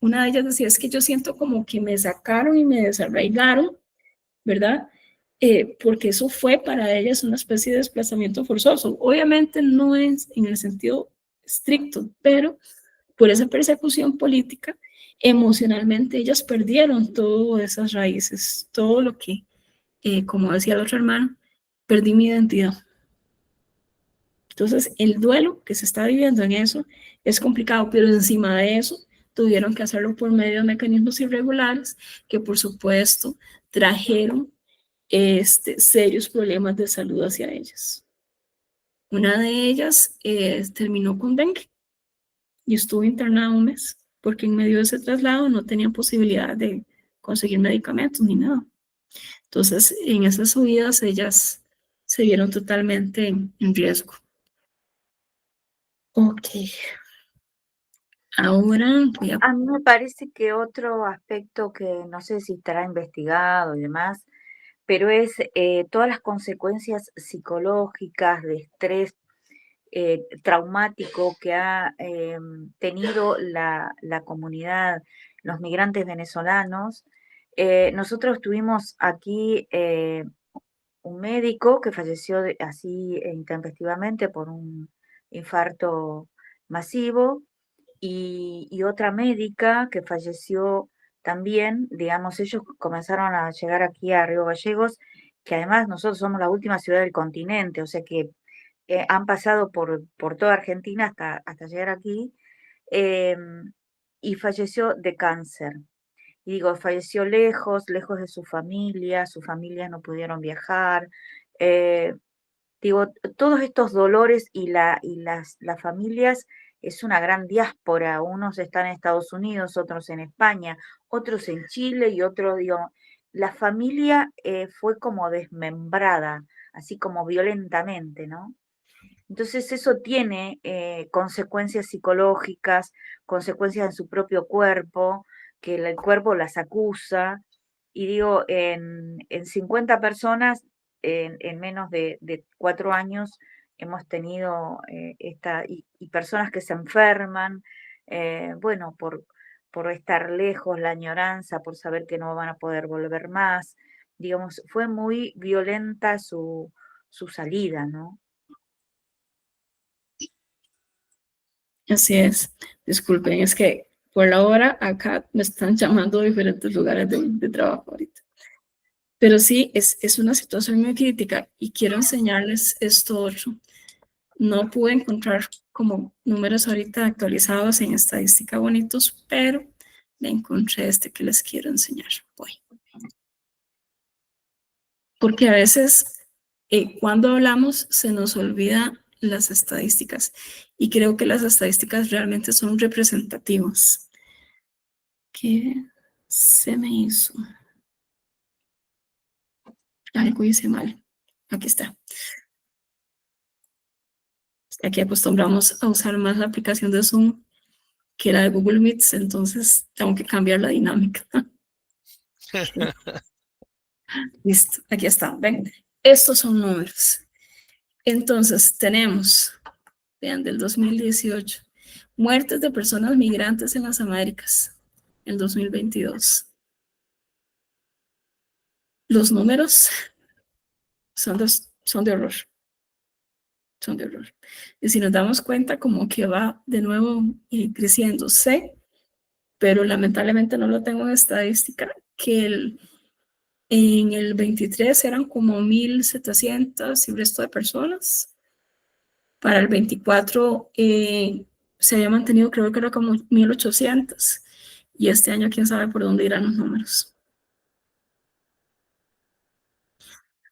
Una de ellas decía, es que yo siento como que me sacaron y me desarraigaron, ¿verdad? Porque eso fue para ellas una especie de desplazamiento forzoso. Obviamente no es en el sentido estricto, pero por esa persecución política, emocionalmente ellas perdieron todas esas raíces, todo lo que, como decía el otro hermano, perdí mi identidad. Entonces, el duelo que se está viviendo en eso es complicado, pero encima de eso tuvieron que hacerlo por medio de mecanismos irregulares que, por supuesto, trajeron serios problemas de salud hacia ellas. Una de ellas terminó con dengue y estuvo internada un mes, porque en medio de ese traslado no tenían posibilidad de conseguir medicamentos ni nada. Entonces, en esas subidas ellas se vieron totalmente en riesgo. Ok. Ahora voy A mí me parece que otro aspecto que no sé si estará investigado y demás, pero es todas las consecuencias psicológicas de estrés traumático que ha tenido la comunidad, los migrantes venezolanos. Nosotros tuvimos aquí un médico que falleció así intempestivamente por un infarto masivo y otra médica que falleció también. Digamos, ellos comenzaron a llegar aquí a Río Gallegos, que además nosotros somos la última ciudad del continente, o sea que han pasado por toda Argentina hasta llegar aquí, y falleció de cáncer. Y digo, falleció lejos de sus familias no pudieron viajar. Digo, todos estos dolores y las familias es una gran diáspora. Unos están en Estados Unidos, otros en España, otros en Chile y otros, digo, la familia fue como desmembrada, así como violentamente, ¿no? Entonces eso tiene consecuencias psicológicas, consecuencias en su propio cuerpo, que el cuerpo las acusa. Y digo, en 50 personas, en menos de 4 años, hemos tenido y personas que se enferman, bueno, por estar lejos, la añoranza, por saber que no van a poder volver más. Digamos, fue muy violenta su salida, ¿no? Así es. Disculpen, es que por la hora acá me están llamando a diferentes lugares de trabajo ahorita. Pero sí, es una situación muy crítica y quiero enseñarles esto otro. No pude encontrar como números ahorita actualizados en estadística bonitos, pero le encontré este que les quiero enseñar hoy. Porque a veces cuando hablamos se nos olvida las estadísticas y creo que las estadísticas realmente son representativas. ¿Qué se me hizo? Algo hice mal. Aquí está. Aquí acostumbramos a usar más la aplicación de Zoom que la de Google Meets, entonces tengo que cambiar la dinámica. Okay. Listo, aquí está. Ven, estos son números. Entonces tenemos, vean, del 2018, muertes de personas migrantes en las Américas, el 2022. Los números son de horror. Son de horror. Y si nos damos cuenta, como que va de nuevo creciendo, sé, pero lamentablemente no lo tengo en estadística, que en el 23 eran como 1.700 y resto de personas. Para el 24 se había mantenido, creo que era como 1.800. Y este año, quién sabe por dónde irán los números.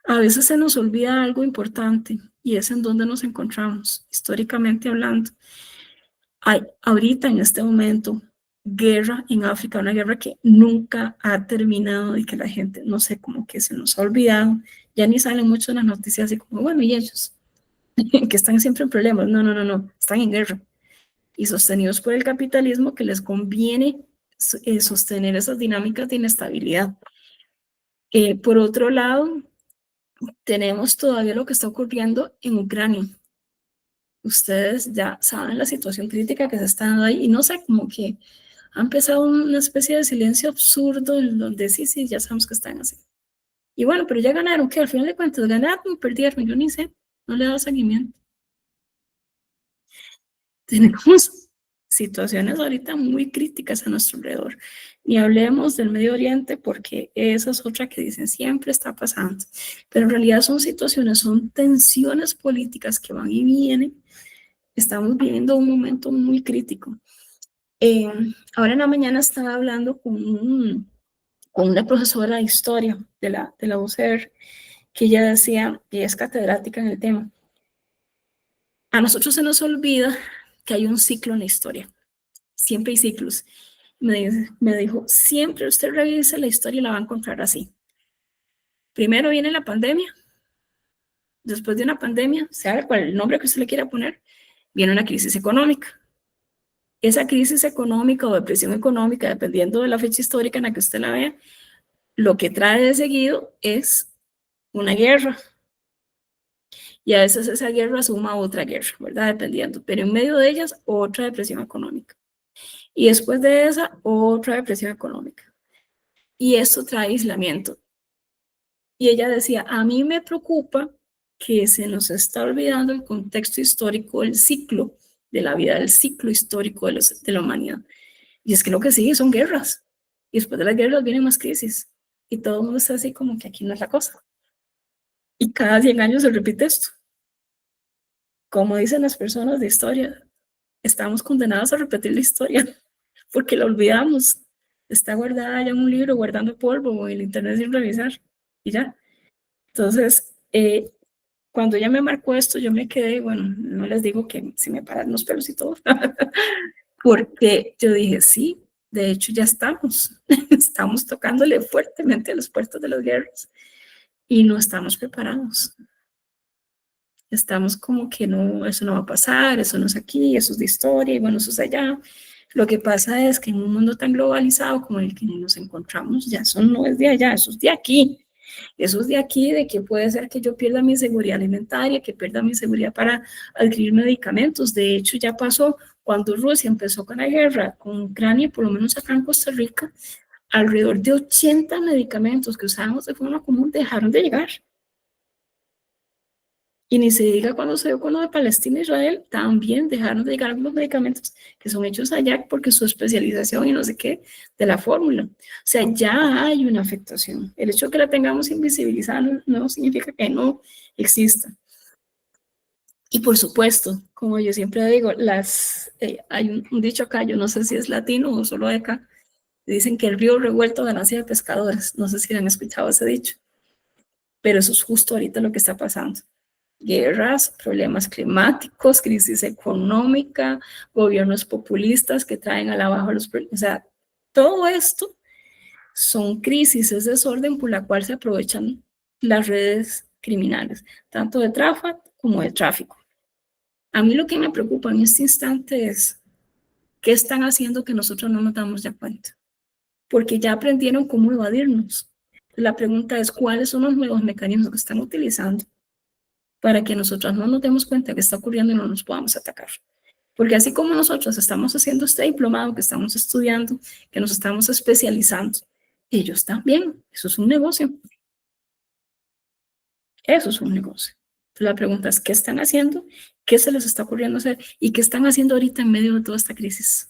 A veces se nos olvida algo importante y es en donde nos encontramos, históricamente hablando. Hay ahorita, en este momento, guerra en África, una guerra que nunca ha terminado y que la gente, no sé, como que se nos ha olvidado Ya ni salen mucho en las noticias así como, bueno, y ellos, que están siempre en problemas. No, no, no, no, están en guerra. Y sostenidos por el capitalismo que les conviene sostener esas dinámicas de inestabilidad. Por otro lado, tenemos todavía lo que está ocurriendo en Ucrania. Ustedes ya saben la situación crítica que se está dando ahí y no sé, como que ha empezado una especie de silencio absurdo en donde sí, ya sabemos que están así. Y bueno, pero ya ganaron, ¿qué? Al final de cuentas, ganaron o perdieron, yo ni sé, no le he dado seguimiento. Tenemos situaciones ahorita muy críticas a nuestro alrededor. Ni hablemos del Medio Oriente porque esa es otra que dicen siempre está pasando. Pero en realidad son situaciones, son tensiones políticas que van y vienen. Estamos viviendo un momento muy crítico. Ahora en la mañana estaba hablando con una profesora de historia de la UCR, que ella decía, y es catedrática en el tema, a nosotros se nos olvida que hay un ciclo en la historia. Siempre hay ciclos. Me dijo, siempre usted revise la historia y la va a encontrar así. Primero viene la pandemia, después de una pandemia, sea cual el nombre que usted le quiera poner, viene una crisis económica. Esa crisis económica o depresión económica, dependiendo de la fecha histórica en la que usted la vea, lo que trae de seguido es una guerra. Y a veces esa guerra suma a otra guerra, ¿verdad? Dependiendo. Pero en medio de ellas, otra depresión económica. Y después de esa, otra depresión económica. Y esto trae aislamiento. Y ella decía, a mí me preocupa que se nos está olvidando el contexto histórico, el ciclo de la vida, el ciclo histórico de la humanidad. Y es que lo que sigue son guerras. Y después de las guerras vienen más crisis. Y todo el mundo está así como que aquí no es la cosa. Y cada 100 años se repite esto. Como dicen las personas de historia, estamos condenados a repetir la historia porque la olvidamos. Está guardada ya en un libro guardando polvo o en el internet sin revisar. Y ya. Entonces, cuando ella me marcó esto, yo me quedé, bueno, no les digo que si me paran los pelos y todo, porque yo dije, sí, de hecho ya estamos tocándole fuertemente a las puertas de las guerras y no estamos preparados. Estamos como que no, eso no va a pasar, eso no es aquí, eso es de historia y bueno, eso es allá. Lo que pasa es que en un mundo tan globalizado como el que nos encontramos, ya eso no es de allá, eso es de aquí. Eso es de aquí, de que puede ser que yo pierda mi seguridad alimentaria, que pierda mi seguridad para adquirir medicamentos. De hecho, ya pasó cuando Rusia empezó con la guerra con Ucrania, por lo menos acá en Costa Rica, alrededor de 80 medicamentos que usábamos de forma común dejaron de llegar. Y ni se diga cuando se dio con lo de Palestina e Israel, también dejaron de llegar los medicamentos que son hechos allá porque su especialización y no sé qué de la fórmula. O sea, ya hay una afectación. El hecho de que la tengamos invisibilizada no significa que no exista. Y por supuesto, como yo siempre digo, hay un dicho acá, yo no sé si es latino o solo de acá, dicen que el río revuelto ganancia de pescadores. No sé si han escuchado ese dicho, pero eso es justo ahorita lo que está pasando. Guerras, problemas climáticos, crisis económica, gobiernos populistas que traen a la baja los problemas. O sea, todo esto son crisis, es desorden por la cual se aprovechan las redes criminales, tanto de tráfico como de tráfico. A mí lo que me preocupa en este instante es qué están haciendo que nosotros no nos damos ya cuenta, porque ya aprendieron cómo evadirnos. La pregunta es, ¿cuáles son los nuevos mecanismos que están utilizando para que nosotros no nos demos cuenta que está ocurriendo y no nos podamos atacar? Porque así como nosotros estamos haciendo este diplomado, que estamos estudiando, que nos estamos especializando, ellos también. Eso es un negocio. Eso es un negocio. Entonces, la pregunta es, ¿qué están haciendo? ¿Qué se les está ocurriendo hacer? ¿Y qué están haciendo ahorita en medio de toda esta crisis?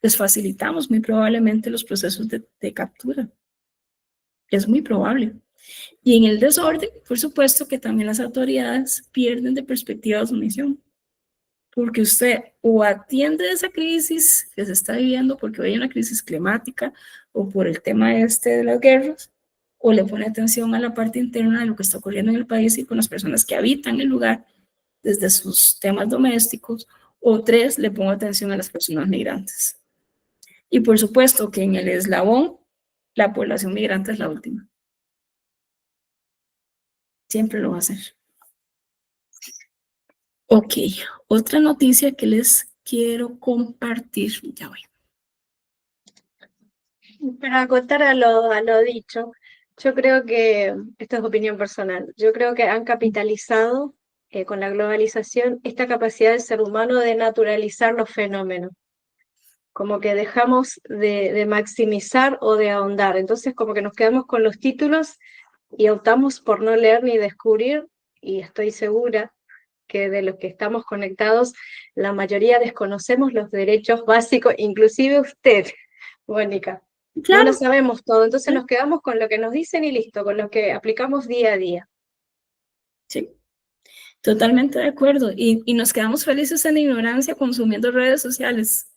Les facilitamos muy probablemente los procesos de captura. Es muy probable. Y en el desorden, por supuesto que también las autoridades pierden de perspectiva su misión. Porque usted o atiende esa crisis que se está viviendo porque hay una crisis climática o por el tema de las guerras, o le pone atención a la parte interna de lo que está ocurriendo en el país y con las personas que habitan el lugar desde sus temas domésticos, o 3, le pongo atención a las personas migrantes. Y por supuesto que en el eslabón, la población migrante es la última. Siempre lo va a hacer. Ok, otra noticia que les quiero compartir. Ya voy. Para acotar a lo dicho, yo creo que, esto es opinión personal, yo creo que han capitalizado con la globalización esta capacidad del ser humano de naturalizar los fenómenos. Como que dejamos de maximizar o de ahondar. Entonces, como que nos quedamos con los títulos y optamos por no leer ni descubrir, y estoy segura que de los que estamos conectados, la mayoría desconocemos los derechos básicos, inclusive usted, Mónica. No Claro, lo sabemos todo, entonces nos quedamos con lo que nos dicen y listo, con lo que aplicamos día a día. sí, totalmente de acuerdo. Y nos quedamos felices en la ignorancia consumiendo redes sociales.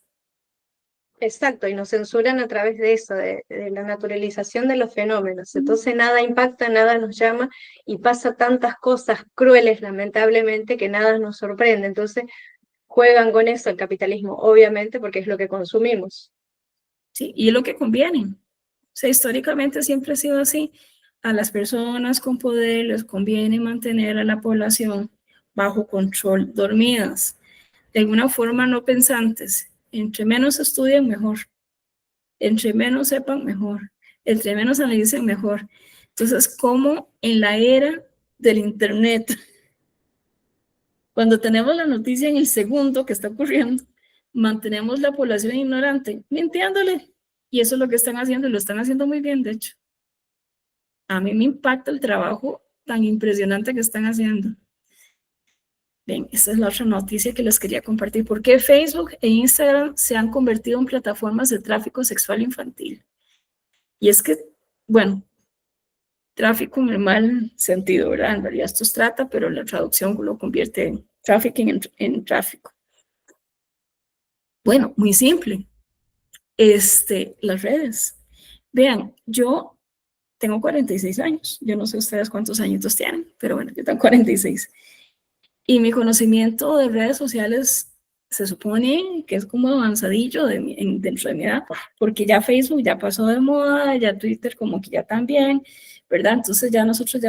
Exacto, y nos censuran a través de eso, de la naturalización de los fenómenos. Entonces nada impacta, nada nos llama y pasa tantas cosas crueles, lamentablemente, que nada nos sorprende. Entonces juegan con eso el capitalismo, obviamente, porque es lo que consumimos. Sí, y es lo que conviene. O sea, históricamente siempre ha sido así. A las personas con poder les conviene mantener a la población bajo control, dormidas, de alguna forma no pensantes. Entre menos estudien, mejor. Entre menos sepan, mejor. Entre menos analicen, mejor. Entonces, como en la era del Internet, cuando tenemos la noticia en el segundo que está ocurriendo, mantenemos la población ignorante, mintiéndole. Y eso es lo que están haciendo, y lo están haciendo muy bien, de hecho. A mí me impacta el trabajo tan impresionante que están haciendo. Bien, esta es la otra noticia que les quería compartir. ¿Por qué Facebook e Instagram se han convertido en plataformas de tráfico sexual infantil? Y es que, bueno, tráfico en el mal sentido, ¿verdad? En realidad esto es trata, pero la traducción lo convierte en trafficking en tráfico. Bueno, muy simple. Las redes. Vean, yo tengo 46 años. Yo no sé ustedes cuántos añitos tienen, pero bueno, yo tengo 46. Y mi conocimiento de redes sociales se supone que es como avanzadillo dentro de mi edad, porque ya Facebook ya pasó de moda, ya Twitter como que ya también, ¿verdad? Entonces ya nosotros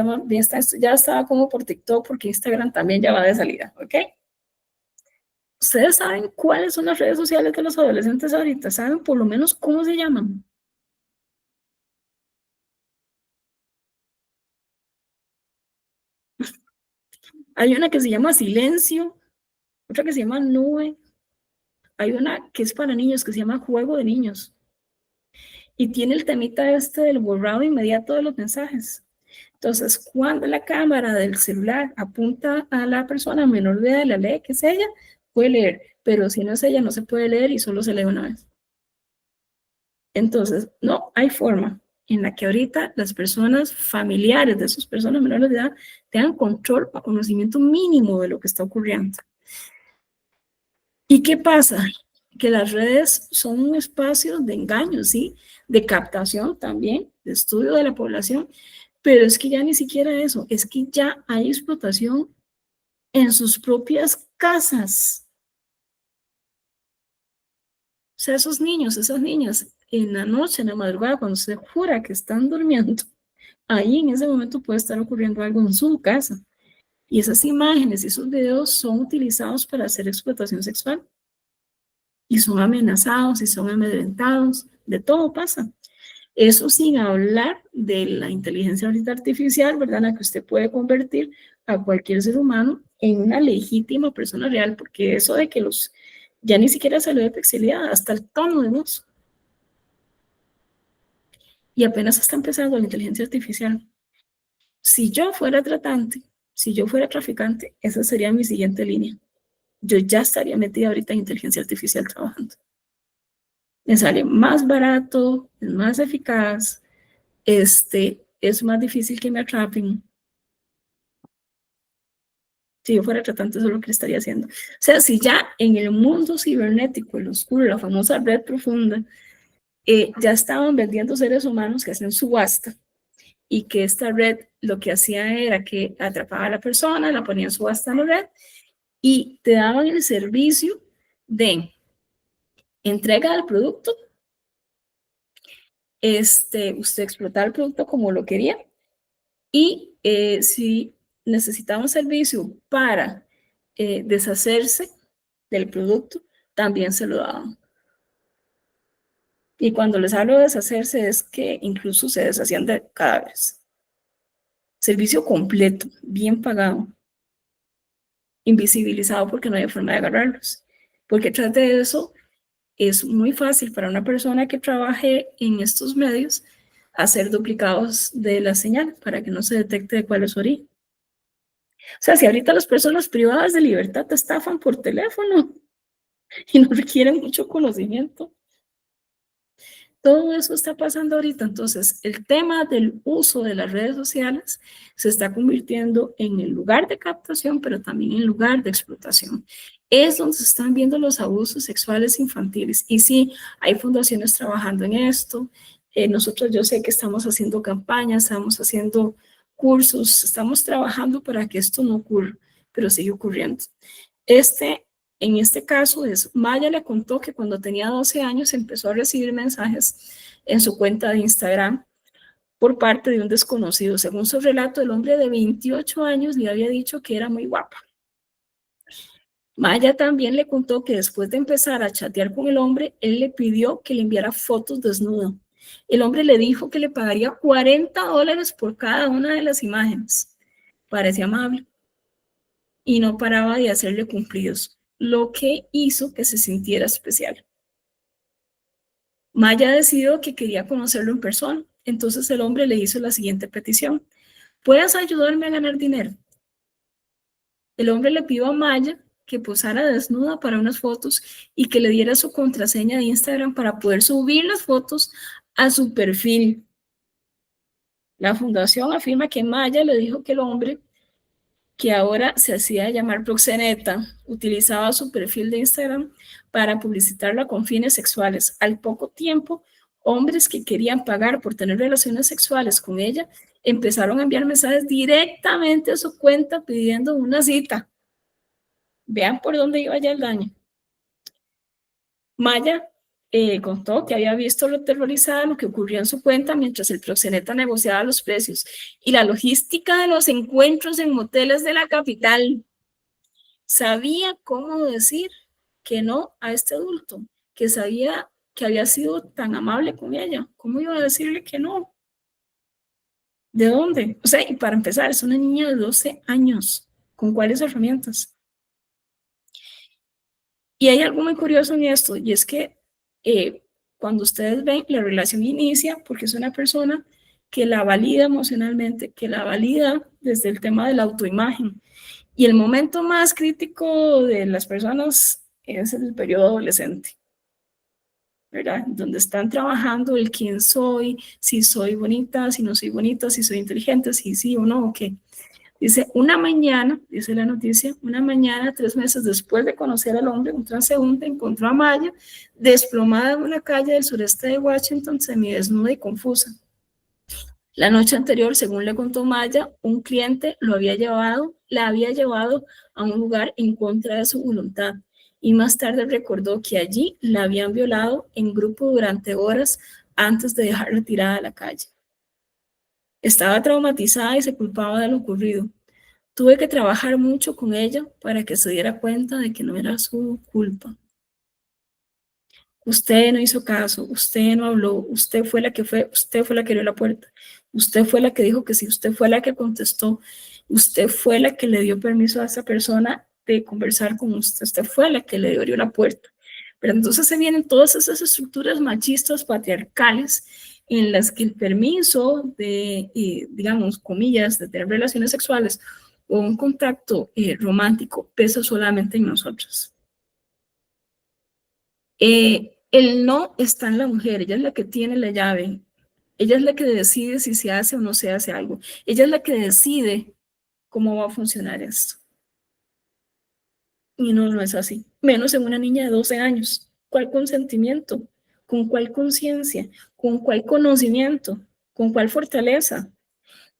ya estaba como por TikTok, porque Instagram también ya va de salida, ¿ok? ¿Ustedes saben cuáles son las redes sociales de los adolescentes ahorita? ¿Saben por lo menos cómo se llaman? Hay una que se llama Silencio, otra que se llama Nube, hay una que es para niños que se llama Juego de Niños. Y tiene el temita este del borrado inmediato de los mensajes. Entonces, cuando la cámara del celular apunta a la persona menor de edad y la lee que es ella, puede leer, pero si no es ella no se puede leer y solo se lee una vez. Entonces, no hay forma en la que ahorita las personas familiares de esas personas menores de edad tengan control o conocimiento mínimo de lo que está ocurriendo. ¿Y qué pasa? Que las redes son un espacio de engaño, ¿sí? De captación también, de estudio de la población, pero es que ya ni siquiera eso, es que ya hay explotación en sus propias casas. O sea, esos niños, esas niñas, en la noche, en la madrugada, cuando se jura que están durmiendo, ahí en ese momento puede estar ocurriendo algo en su casa. Y esas imágenes y esos videos son utilizados para hacer explotación sexual. Y son amenazados y son amedrentados, de todo pasa. Eso sin hablar de la inteligencia ahorita artificial, ¿verdad? La que usted puede convertir a cualquier ser humano en una legítima persona real, porque eso de que ya ni siquiera se le ve pixelada, hasta el tono de voz. Y apenas está empezando la inteligencia artificial. Si yo fuera tratante, si yo fuera traficante, esa sería mi siguiente línea. Yo ya estaría metida ahorita en inteligencia artificial trabajando. Me sale más barato, es más eficaz, es más difícil que me atrapen. Si yo fuera tratante, eso es lo que estaría haciendo. O sea, si ya en el mundo cibernético, el oscuro, la famosa red profunda, ya estaban vendiendo seres humanos que hacían subasta y que esta red lo que hacía era que atrapaba a la persona, la ponía en subasta en la red y te daban el servicio de entrega del producto, usted explotaba el producto como lo quería y si necesitaba un servicio para deshacerse del producto, también se lo daban. Y cuando les hablo de deshacerse es que incluso se deshacían de cadáveres. Servicio completo, bien pagado, invisibilizado porque no hay forma de agarrarlos. Porque tras de eso es muy fácil para una persona que trabaje en estos medios hacer duplicados de la señal para que no se detecte de cuál es su origen. O sea, si ahorita las personas privadas de libertad te estafan por teléfono y no requieren mucho conocimiento, todo eso está pasando ahorita. Entonces, el tema del uso de las redes sociales se está convirtiendo en el lugar de captación, pero también en el lugar de explotación. Es donde se están viendo los abusos sexuales infantiles. Y sí, hay fundaciones trabajando en esto. Nosotros, yo sé que estamos haciendo campañas, estamos haciendo cursos, estamos trabajando para que esto no ocurra, pero sigue ocurriendo. En este caso, Maya le contó que cuando tenía 12 años empezó a recibir mensajes en su cuenta de Instagram por parte de un desconocido. Según su relato, el hombre de 28 años le había dicho que era muy guapa. Maya también le contó que después de empezar a chatear con el hombre, él le pidió que le enviara fotos desnudo. El hombre le dijo que le pagaría $40 por cada una de las imágenes. Parecía amable y no paraba de hacerle cumplidos, lo que hizo que se sintiera especial. Maya decidió que quería conocerlo en persona, entonces el hombre le hizo la siguiente petición: ¿puedes ayudarme a ganar dinero? El hombre le pidió a Maya que posara desnuda para unas fotos y que le diera su contraseña de Instagram para poder subir las fotos a su perfil. La fundación afirma que Maya le dijo que el hombre, que ahora se hacía llamar proxeneta, utilizaba su perfil de Instagram para publicitarla con fines sexuales. Al poco tiempo, hombres que querían pagar por tener relaciones sexuales con ella empezaron a enviar mensajes directamente a su cuenta pidiendo una cita. Vean por dónde iba ya el daño. Maya contó que había visto lo aterrorizada lo que ocurría en su cuenta mientras el proxeneta negociaba los precios y la logística de los encuentros en moteles de la capital. Sabía cómo decir que no a este adulto, que sabía que había sido tan amable con ella. ¿Cómo iba a decirle que no? ¿De dónde? O sea, y para empezar, es una niña de 12 años. ¿Con cuáles herramientas? Y hay algo muy curioso en esto, y es que cuando ustedes ven, la relación inicia porque es una persona que la valida emocionalmente, que la valida desde el tema de la autoimagen. Y el momento más crítico de las personas es el periodo adolescente, ¿verdad? Donde están trabajando el quién soy, si soy bonita, si no soy bonita, si soy inteligente, si sí o no, o qué. Dice, una mañana, dice la noticia, una mañana, 3 meses después de conocer al hombre, un transeúnte encontró a Maya desplomada en una calle del sureste de Washington, semidesnuda y confusa. La noche anterior, según le contó Maya, un cliente la había llevado a un lugar en contra de su voluntad y más tarde recordó que allí la habían violado en grupo durante horas antes de dejarla tirada a la calle. Estaba traumatizada y se culpaba de lo ocurrido. Tuve que trabajar mucho con ella para que se diera cuenta de que no era su culpa. Usted no hizo caso, usted no habló, usted fue la que abrió la puerta, usted fue la que dijo que sí, usted fue la que contestó, usted fue la que le dio permiso a esa persona de conversar con usted fue la que le abrió la puerta. Pero entonces se vienen todas esas estructuras machistas, patriarcales, en las que el permiso de, digamos, comillas, de tener relaciones sexuales o un contacto romántico pesa solamente en nosotros. El no está en la mujer, ella es la que tiene la llave, ella es la que decide si se hace o no se hace algo, ella es la que decide cómo va a funcionar esto. Y no es así, menos en una niña de 12 años. ¿Cuál consentimiento? ¿Con cuál conciencia? ¿Con cuál conocimiento? ¿Con cuál fortaleza?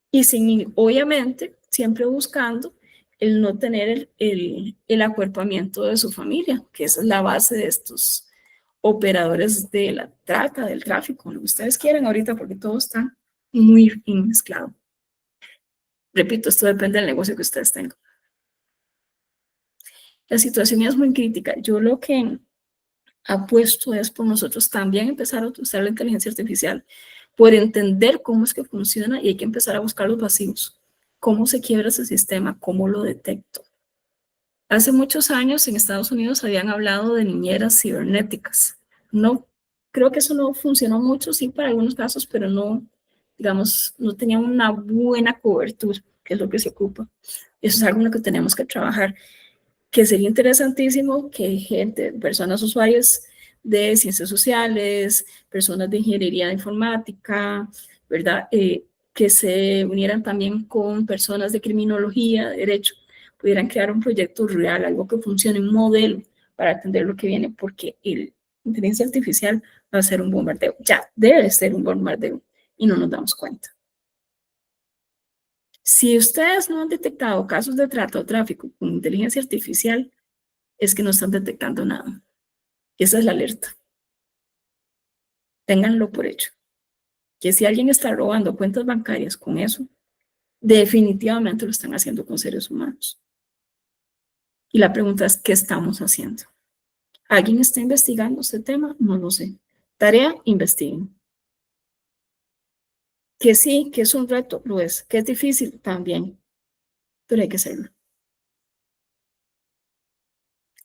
Y sin, obviamente, siempre buscando el no tener el acuerpamiento de su familia, que esa es la base de estos operadores de la trata, del tráfico, lo que ustedes quieran ahorita, porque todo está muy mezclado. Repito, esto depende del negocio que ustedes tengan. La situación es muy crítica. Yo lo que apuesto es por nosotros también empezar a utilizar la inteligencia artificial, por entender cómo es que funciona, y hay que empezar a buscar los vacíos. ¿Cómo se quiebra ese sistema? ¿Cómo lo detecto? Hace muchos años en Estados Unidos habían hablado de niñeras cibernéticas. No, creo que eso no funcionó mucho, sí, para algunos casos, pero no, digamos, no tenía una buena cobertura, que es lo que se ocupa. Eso es algo en lo que tenemos que trabajar, que sería interesantísimo que gente, personas usuarias de ciencias sociales, personas de ingeniería informática, ¿verdad? Que se unieran también con personas de criminología, de derecho, pudieran crear un proyecto real, algo que funcione, un modelo para atender lo que viene, porque la inteligencia artificial va a ser un bombardeo, ya debe ser un bombardeo, y no nos damos cuenta. Si ustedes no han detectado casos de trata o tráfico con inteligencia artificial, es que no están detectando nada. Esa es la alerta. Ténganlo por hecho. Que si alguien está robando cuentas bancarias con eso, definitivamente lo están haciendo con seres humanos. Y la pregunta es, ¿qué estamos haciendo? ¿Alguien está investigando este tema? No lo sé. Tarea, investiguen. Que sí, que es un reto, lo es. Que es difícil, también. Pero hay que hacerlo.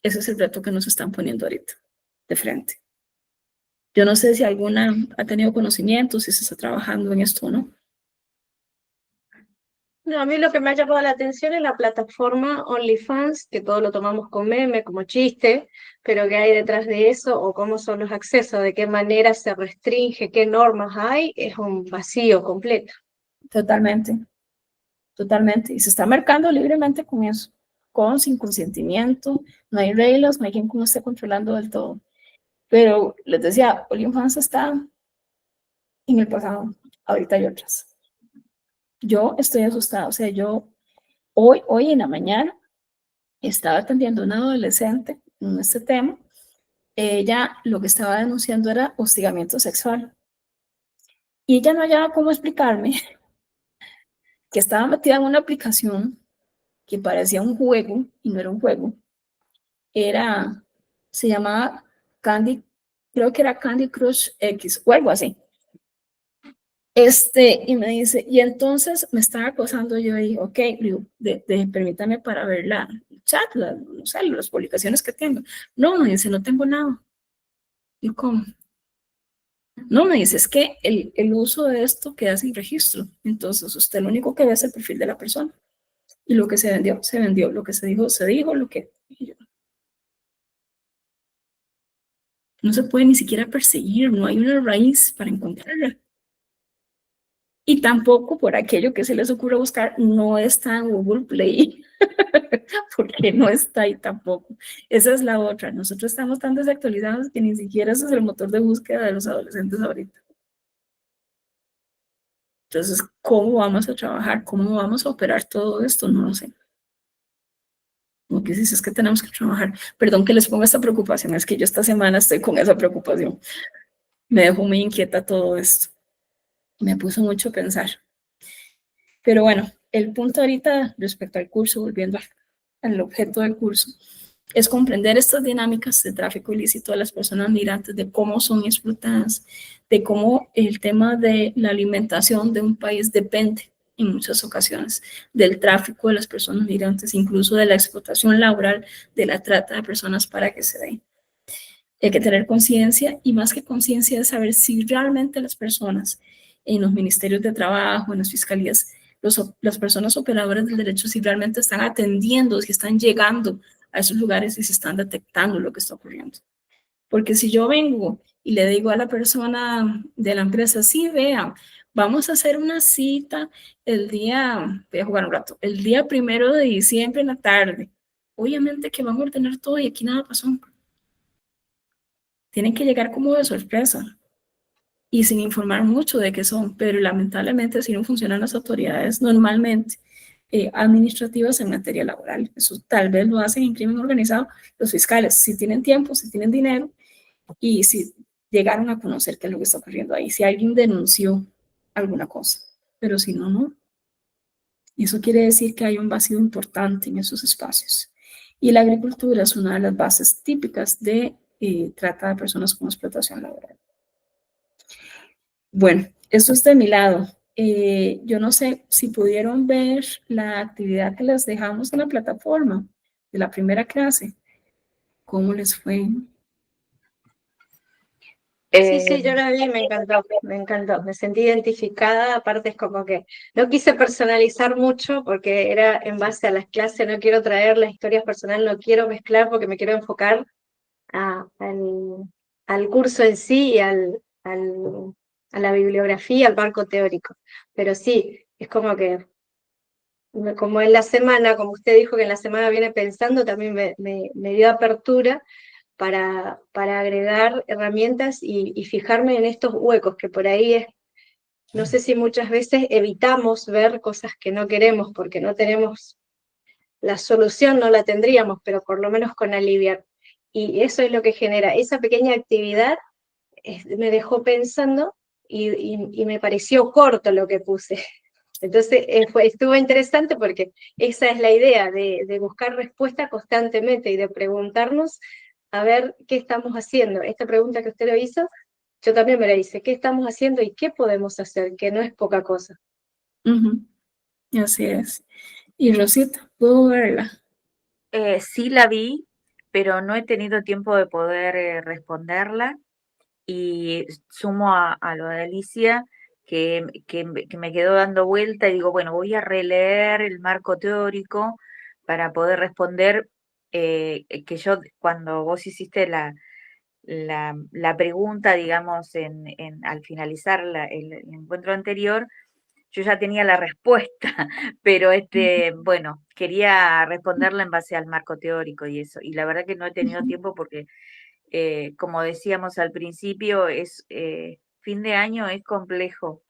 Ese es el reto que nos están poniendo ahorita, de frente. Yo no sé si alguna ha tenido conocimiento, si se está trabajando en esto o no. No, a mí lo que me ha llamado la atención es la plataforma OnlyFans, que todo lo tomamos con meme, como chiste, pero qué hay detrás de eso o cómo son los accesos, de qué manera se restringe, qué normas hay, es un vacío completo. Totalmente, totalmente. Y se está marcando libremente con eso, con, sin consentimiento, no hay reglas, no hay quien esté controlando del todo. Pero les decía, OnlyFans está en el pasado, ahorita hay otras. Yo estoy asustada, o sea, yo hoy en la mañana estaba atendiendo a una adolescente en este tema. Ella lo que estaba denunciando era hostigamiento sexual. Y ella no hallaba cómo explicarme que estaba metida en una aplicación que parecía un juego y no era un juego. Se llamaba Candy, creo que era Candy Crush X o algo así. Y me dice, y entonces me estaba acosando. Yo dije, ok, permítame para ver el chat, no sé, las publicaciones que tengo. No, me dice, no tengo nada. ¿Y cómo? No, me dice, es que el uso de esto queda sin registro. Entonces, usted lo único que ve es el perfil de la persona. Y lo que se vendió. Lo que se dijo, lo que... No se puede ni siquiera perseguir, no hay una raíz para encontrarla. Y tampoco por aquello que se les ocurre buscar, no está en Google Play, porque no está ahí tampoco. Esa es la otra. Nosotros estamos tan desactualizados que ni siquiera ese es el motor de búsqueda de los adolescentes ahorita. Entonces, ¿cómo vamos a trabajar? ¿Cómo vamos a operar todo esto? No lo sé. Como que dices, es que tenemos que trabajar. Perdón que les ponga esta preocupación, es que yo esta semana estoy con esa preocupación. Me dejó muy inquieta todo esto. Me puso mucho a pensar. Pero bueno, el punto ahorita respecto al curso, volviendo al objeto del curso, es comprender estas dinámicas de tráfico ilícito de las personas migrantes, de cómo son explotadas, de cómo el tema de la alimentación de un país depende en muchas ocasiones del tráfico de las personas migrantes, incluso de la explotación laboral, de la trata de personas para que se dé. Hay que tener conciencia, y más que conciencia de saber si realmente las personas en los ministerios de trabajo, en las fiscalías, las personas operadoras del derecho, si realmente están atendiendo, si están llegando a esos lugares y si están detectando lo que está ocurriendo. Porque si yo vengo y le digo a la persona de la empresa, sí, vean, vamos a hacer una cita voy a jugar un rato, el día 1 de diciembre en la tarde, obviamente que van a ordenar todo y aquí nada pasó. Tienen que llegar como de sorpresa y sin informar mucho de qué son, pero lamentablemente así no funcionan las autoridades normalmente administrativas en materia laboral. Eso tal vez lo hacen en crimen organizado los fiscales, si tienen tiempo, si tienen dinero y si llegaron a conocer qué es lo que está ocurriendo ahí, si alguien denunció alguna cosa, pero si no, no. Eso quiere decir que hay un vacío importante en esos espacios. Y la agricultura es una de las bases típicas de trata de personas con explotación laboral. Bueno, eso es de mi lado. Yo no sé si pudieron ver la actividad que les dejamos en la plataforma de la primera clase. ¿Cómo les fue? Sí, yo la vi, me encantó, me sentí identificada, aparte es como que no quise personalizar mucho porque era en base a las clases, no quiero traer las historias personales, no quiero mezclar porque me quiero enfocar al curso en sí y a la bibliografía, al marco teórico. Pero sí, es como que, como en la semana, como usted dijo que en la semana viene pensando, también me dio apertura para agregar herramientas y fijarme en estos huecos, que por ahí es, no sé si muchas veces evitamos ver cosas que no queremos porque no tenemos la solución, no la tendríamos, pero por lo menos con aliviar. Y eso es lo que genera, esa pequeña actividad me dejó pensando y me pareció corto lo que puse. Entonces estuvo interesante porque esa es la idea de buscar respuesta constantemente y de preguntarnos a ver qué estamos haciendo. Esta pregunta que usted lo hizo, yo también me la hice. ¿Qué estamos haciendo y qué podemos hacer? Que no es poca cosa. Así es. Y Rosita, ¿puedo verla? Sí la vi, pero no he tenido tiempo de poder responderla. Y sumo a lo de Alicia, que me quedó dando vuelta y digo, bueno, voy a releer el marco teórico para poder responder, que yo cuando vos hiciste la pregunta, digamos, al finalizar el encuentro anterior, yo ya tenía la respuesta, pero bueno, quería responderla en base al marco teórico y eso. Y la verdad que no he tenido tiempo porque como decíamos al principio, fin de año es complejo.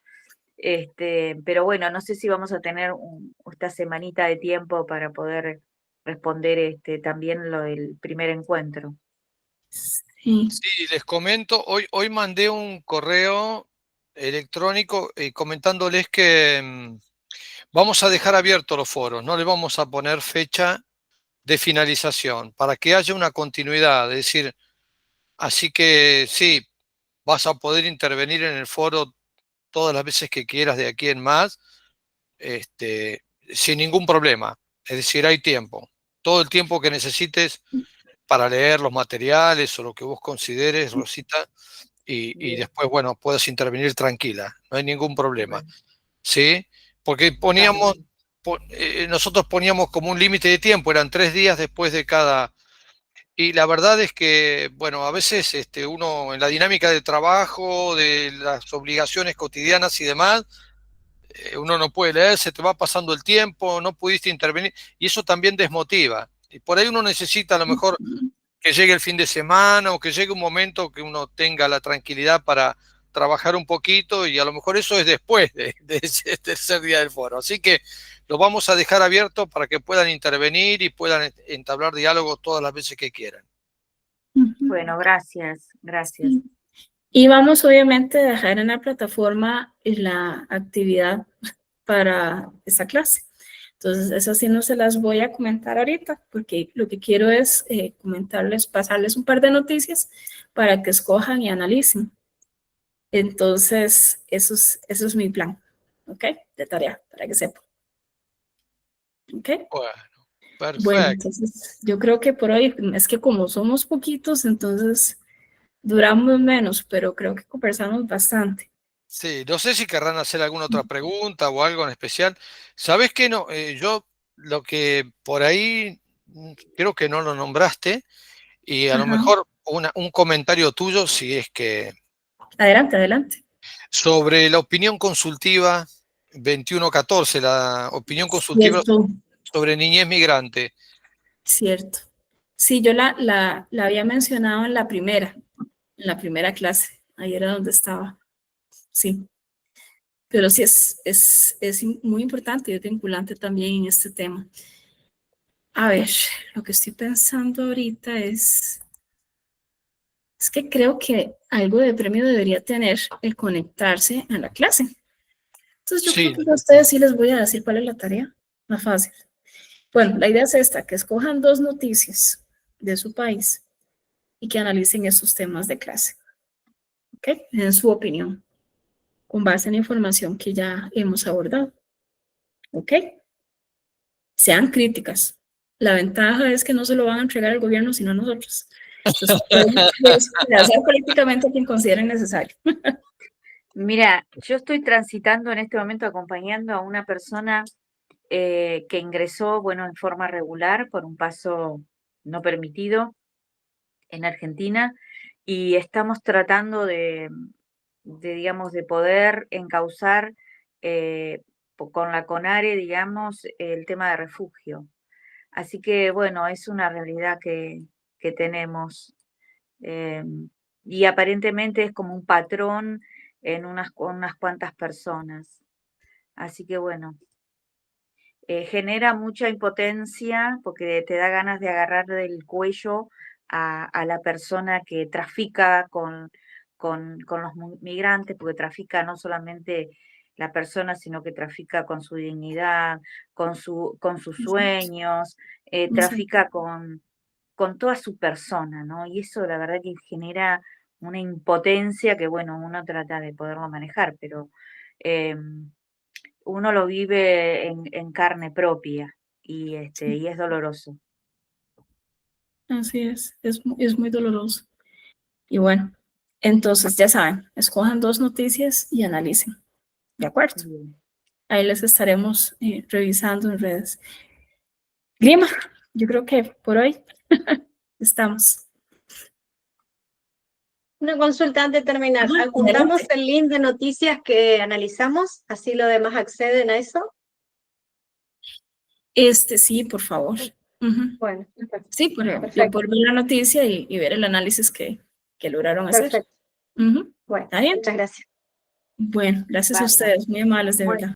Pero bueno, no sé si vamos a tener esta semanita de tiempo para poder responder también lo del primer encuentro. Sí. Sí, les comento, hoy mandé un correo electrónico comentándoles que vamos a dejar abiertos los foros, no le vamos a poner fecha de finalización para que haya una continuidad, es decir, así que sí, vas a poder intervenir en el foro todas las veces que quieras de aquí en más, sin ningún problema, es decir, hay tiempo, todo el tiempo que necesites para leer los materiales o lo que vos consideres, Rosita, y después, bueno, puedas intervenir tranquila, no hay ningún problema, Bueno, ¿sí? Porque nosotros poníamos como un límite de tiempo, eran 3 días después de cada. Y la verdad es que, bueno, a veces uno en la dinámica de trabajo, de las obligaciones cotidianas y demás, uno no puede leer, se te va pasando el tiempo, no pudiste intervenir, y eso también desmotiva. Y por ahí uno necesita a lo mejor que llegue el fin de semana o que llegue un momento que uno tenga la tranquilidad para trabajar un poquito y a lo mejor eso es después de ese tercer día del foro. Así que lo vamos a dejar abierto para que puedan intervenir y puedan entablar diálogo todas las veces que quieran. bueno, gracias. Sí. Y vamos obviamente a dejar en la plataforma la actividad para esta clase. Entonces, esas sí no se las voy a comentar ahorita, porque lo que quiero es pasarles un par de noticias para que escojan y analicen. Entonces, eso es mi plan, ¿ok? De tarea, para que sepan. ¿Ok? Bueno, Bueno, perfecto. entonces, yo creo que por hoy, es que como somos poquitos, entonces duramos menos, pero creo que conversamos bastante. Sí, no sé si querrán hacer alguna otra pregunta o algo en especial. ¿Sabés qué? No, yo lo que por ahí creo que no lo nombraste y a lo Ajá. mejor un comentario tuyo, si es que Adelante, adelante. sobre la opinión consultiva 2114, la opinión consultiva Cierto, sobre niñez migrante. cierto. Sí, yo la había mencionado en la primera clase. Ahí era donde estaba. Sí. Pero sí es muy importante y es vinculante también en este tema. A ver, lo que estoy pensando ahorita es que creo que algo de premio debería tener el conectarse a la clase. Entonces yo Sí. creo que a ustedes sí les voy a decir cuál es la tarea, más fácil. Bueno, la idea es esta, que escojan 2 noticias de su país y que analicen estos temas de clase, ¿ok? En su opinión, con base en la información que ya hemos abordado, ¿ok? Sean críticas. La ventaja es que no se lo van a entregar al gobierno, sino a nosotros. Entonces, pueden ser políticamente quien consideren necesario. Mira, yo estoy transitando en este momento acompañando a una persona que ingresó, bueno, en forma regular por un paso no permitido en Argentina y estamos tratando digamos, de poder encauzar con la CONARE, digamos, el tema de refugio. Así que, bueno, es una realidad que tenemos y aparentemente es como un patrón en unas cuantas personas. Así que, bueno, genera mucha impotencia porque te da ganas de agarrar del cuello a la persona que trafica con los migrantes, porque trafica no solamente la persona, sino que trafica con su dignidad, con sus sueños, trafica con toda su persona, ¿no? Y eso la verdad que genera una impotencia que, bueno, uno trata de poderlo manejar, pero uno lo vive en carne propia y es doloroso. Así es muy doloroso. Y bueno, entonces ya saben, escojan 2 noticias y analicen, ¿de acuerdo? Bien. Ahí les estaremos revisando en redes. Grima, yo creo que por hoy estamos. Una consulta antes de terminar. Ajá, ¿Adjuntamos adelante. el link de noticias que analizamos? Así los demás acceden a eso. Sí, por favor. Ujú. Bueno, Sí, por perfecto. ver la noticia y ver el análisis que lograron hacer. Perfecto. Ujú. Bueno, ¿Está bien? muchas gracias. Bueno, gracias a Bárbaro. ustedes, muy amables, de Bueno. verdad.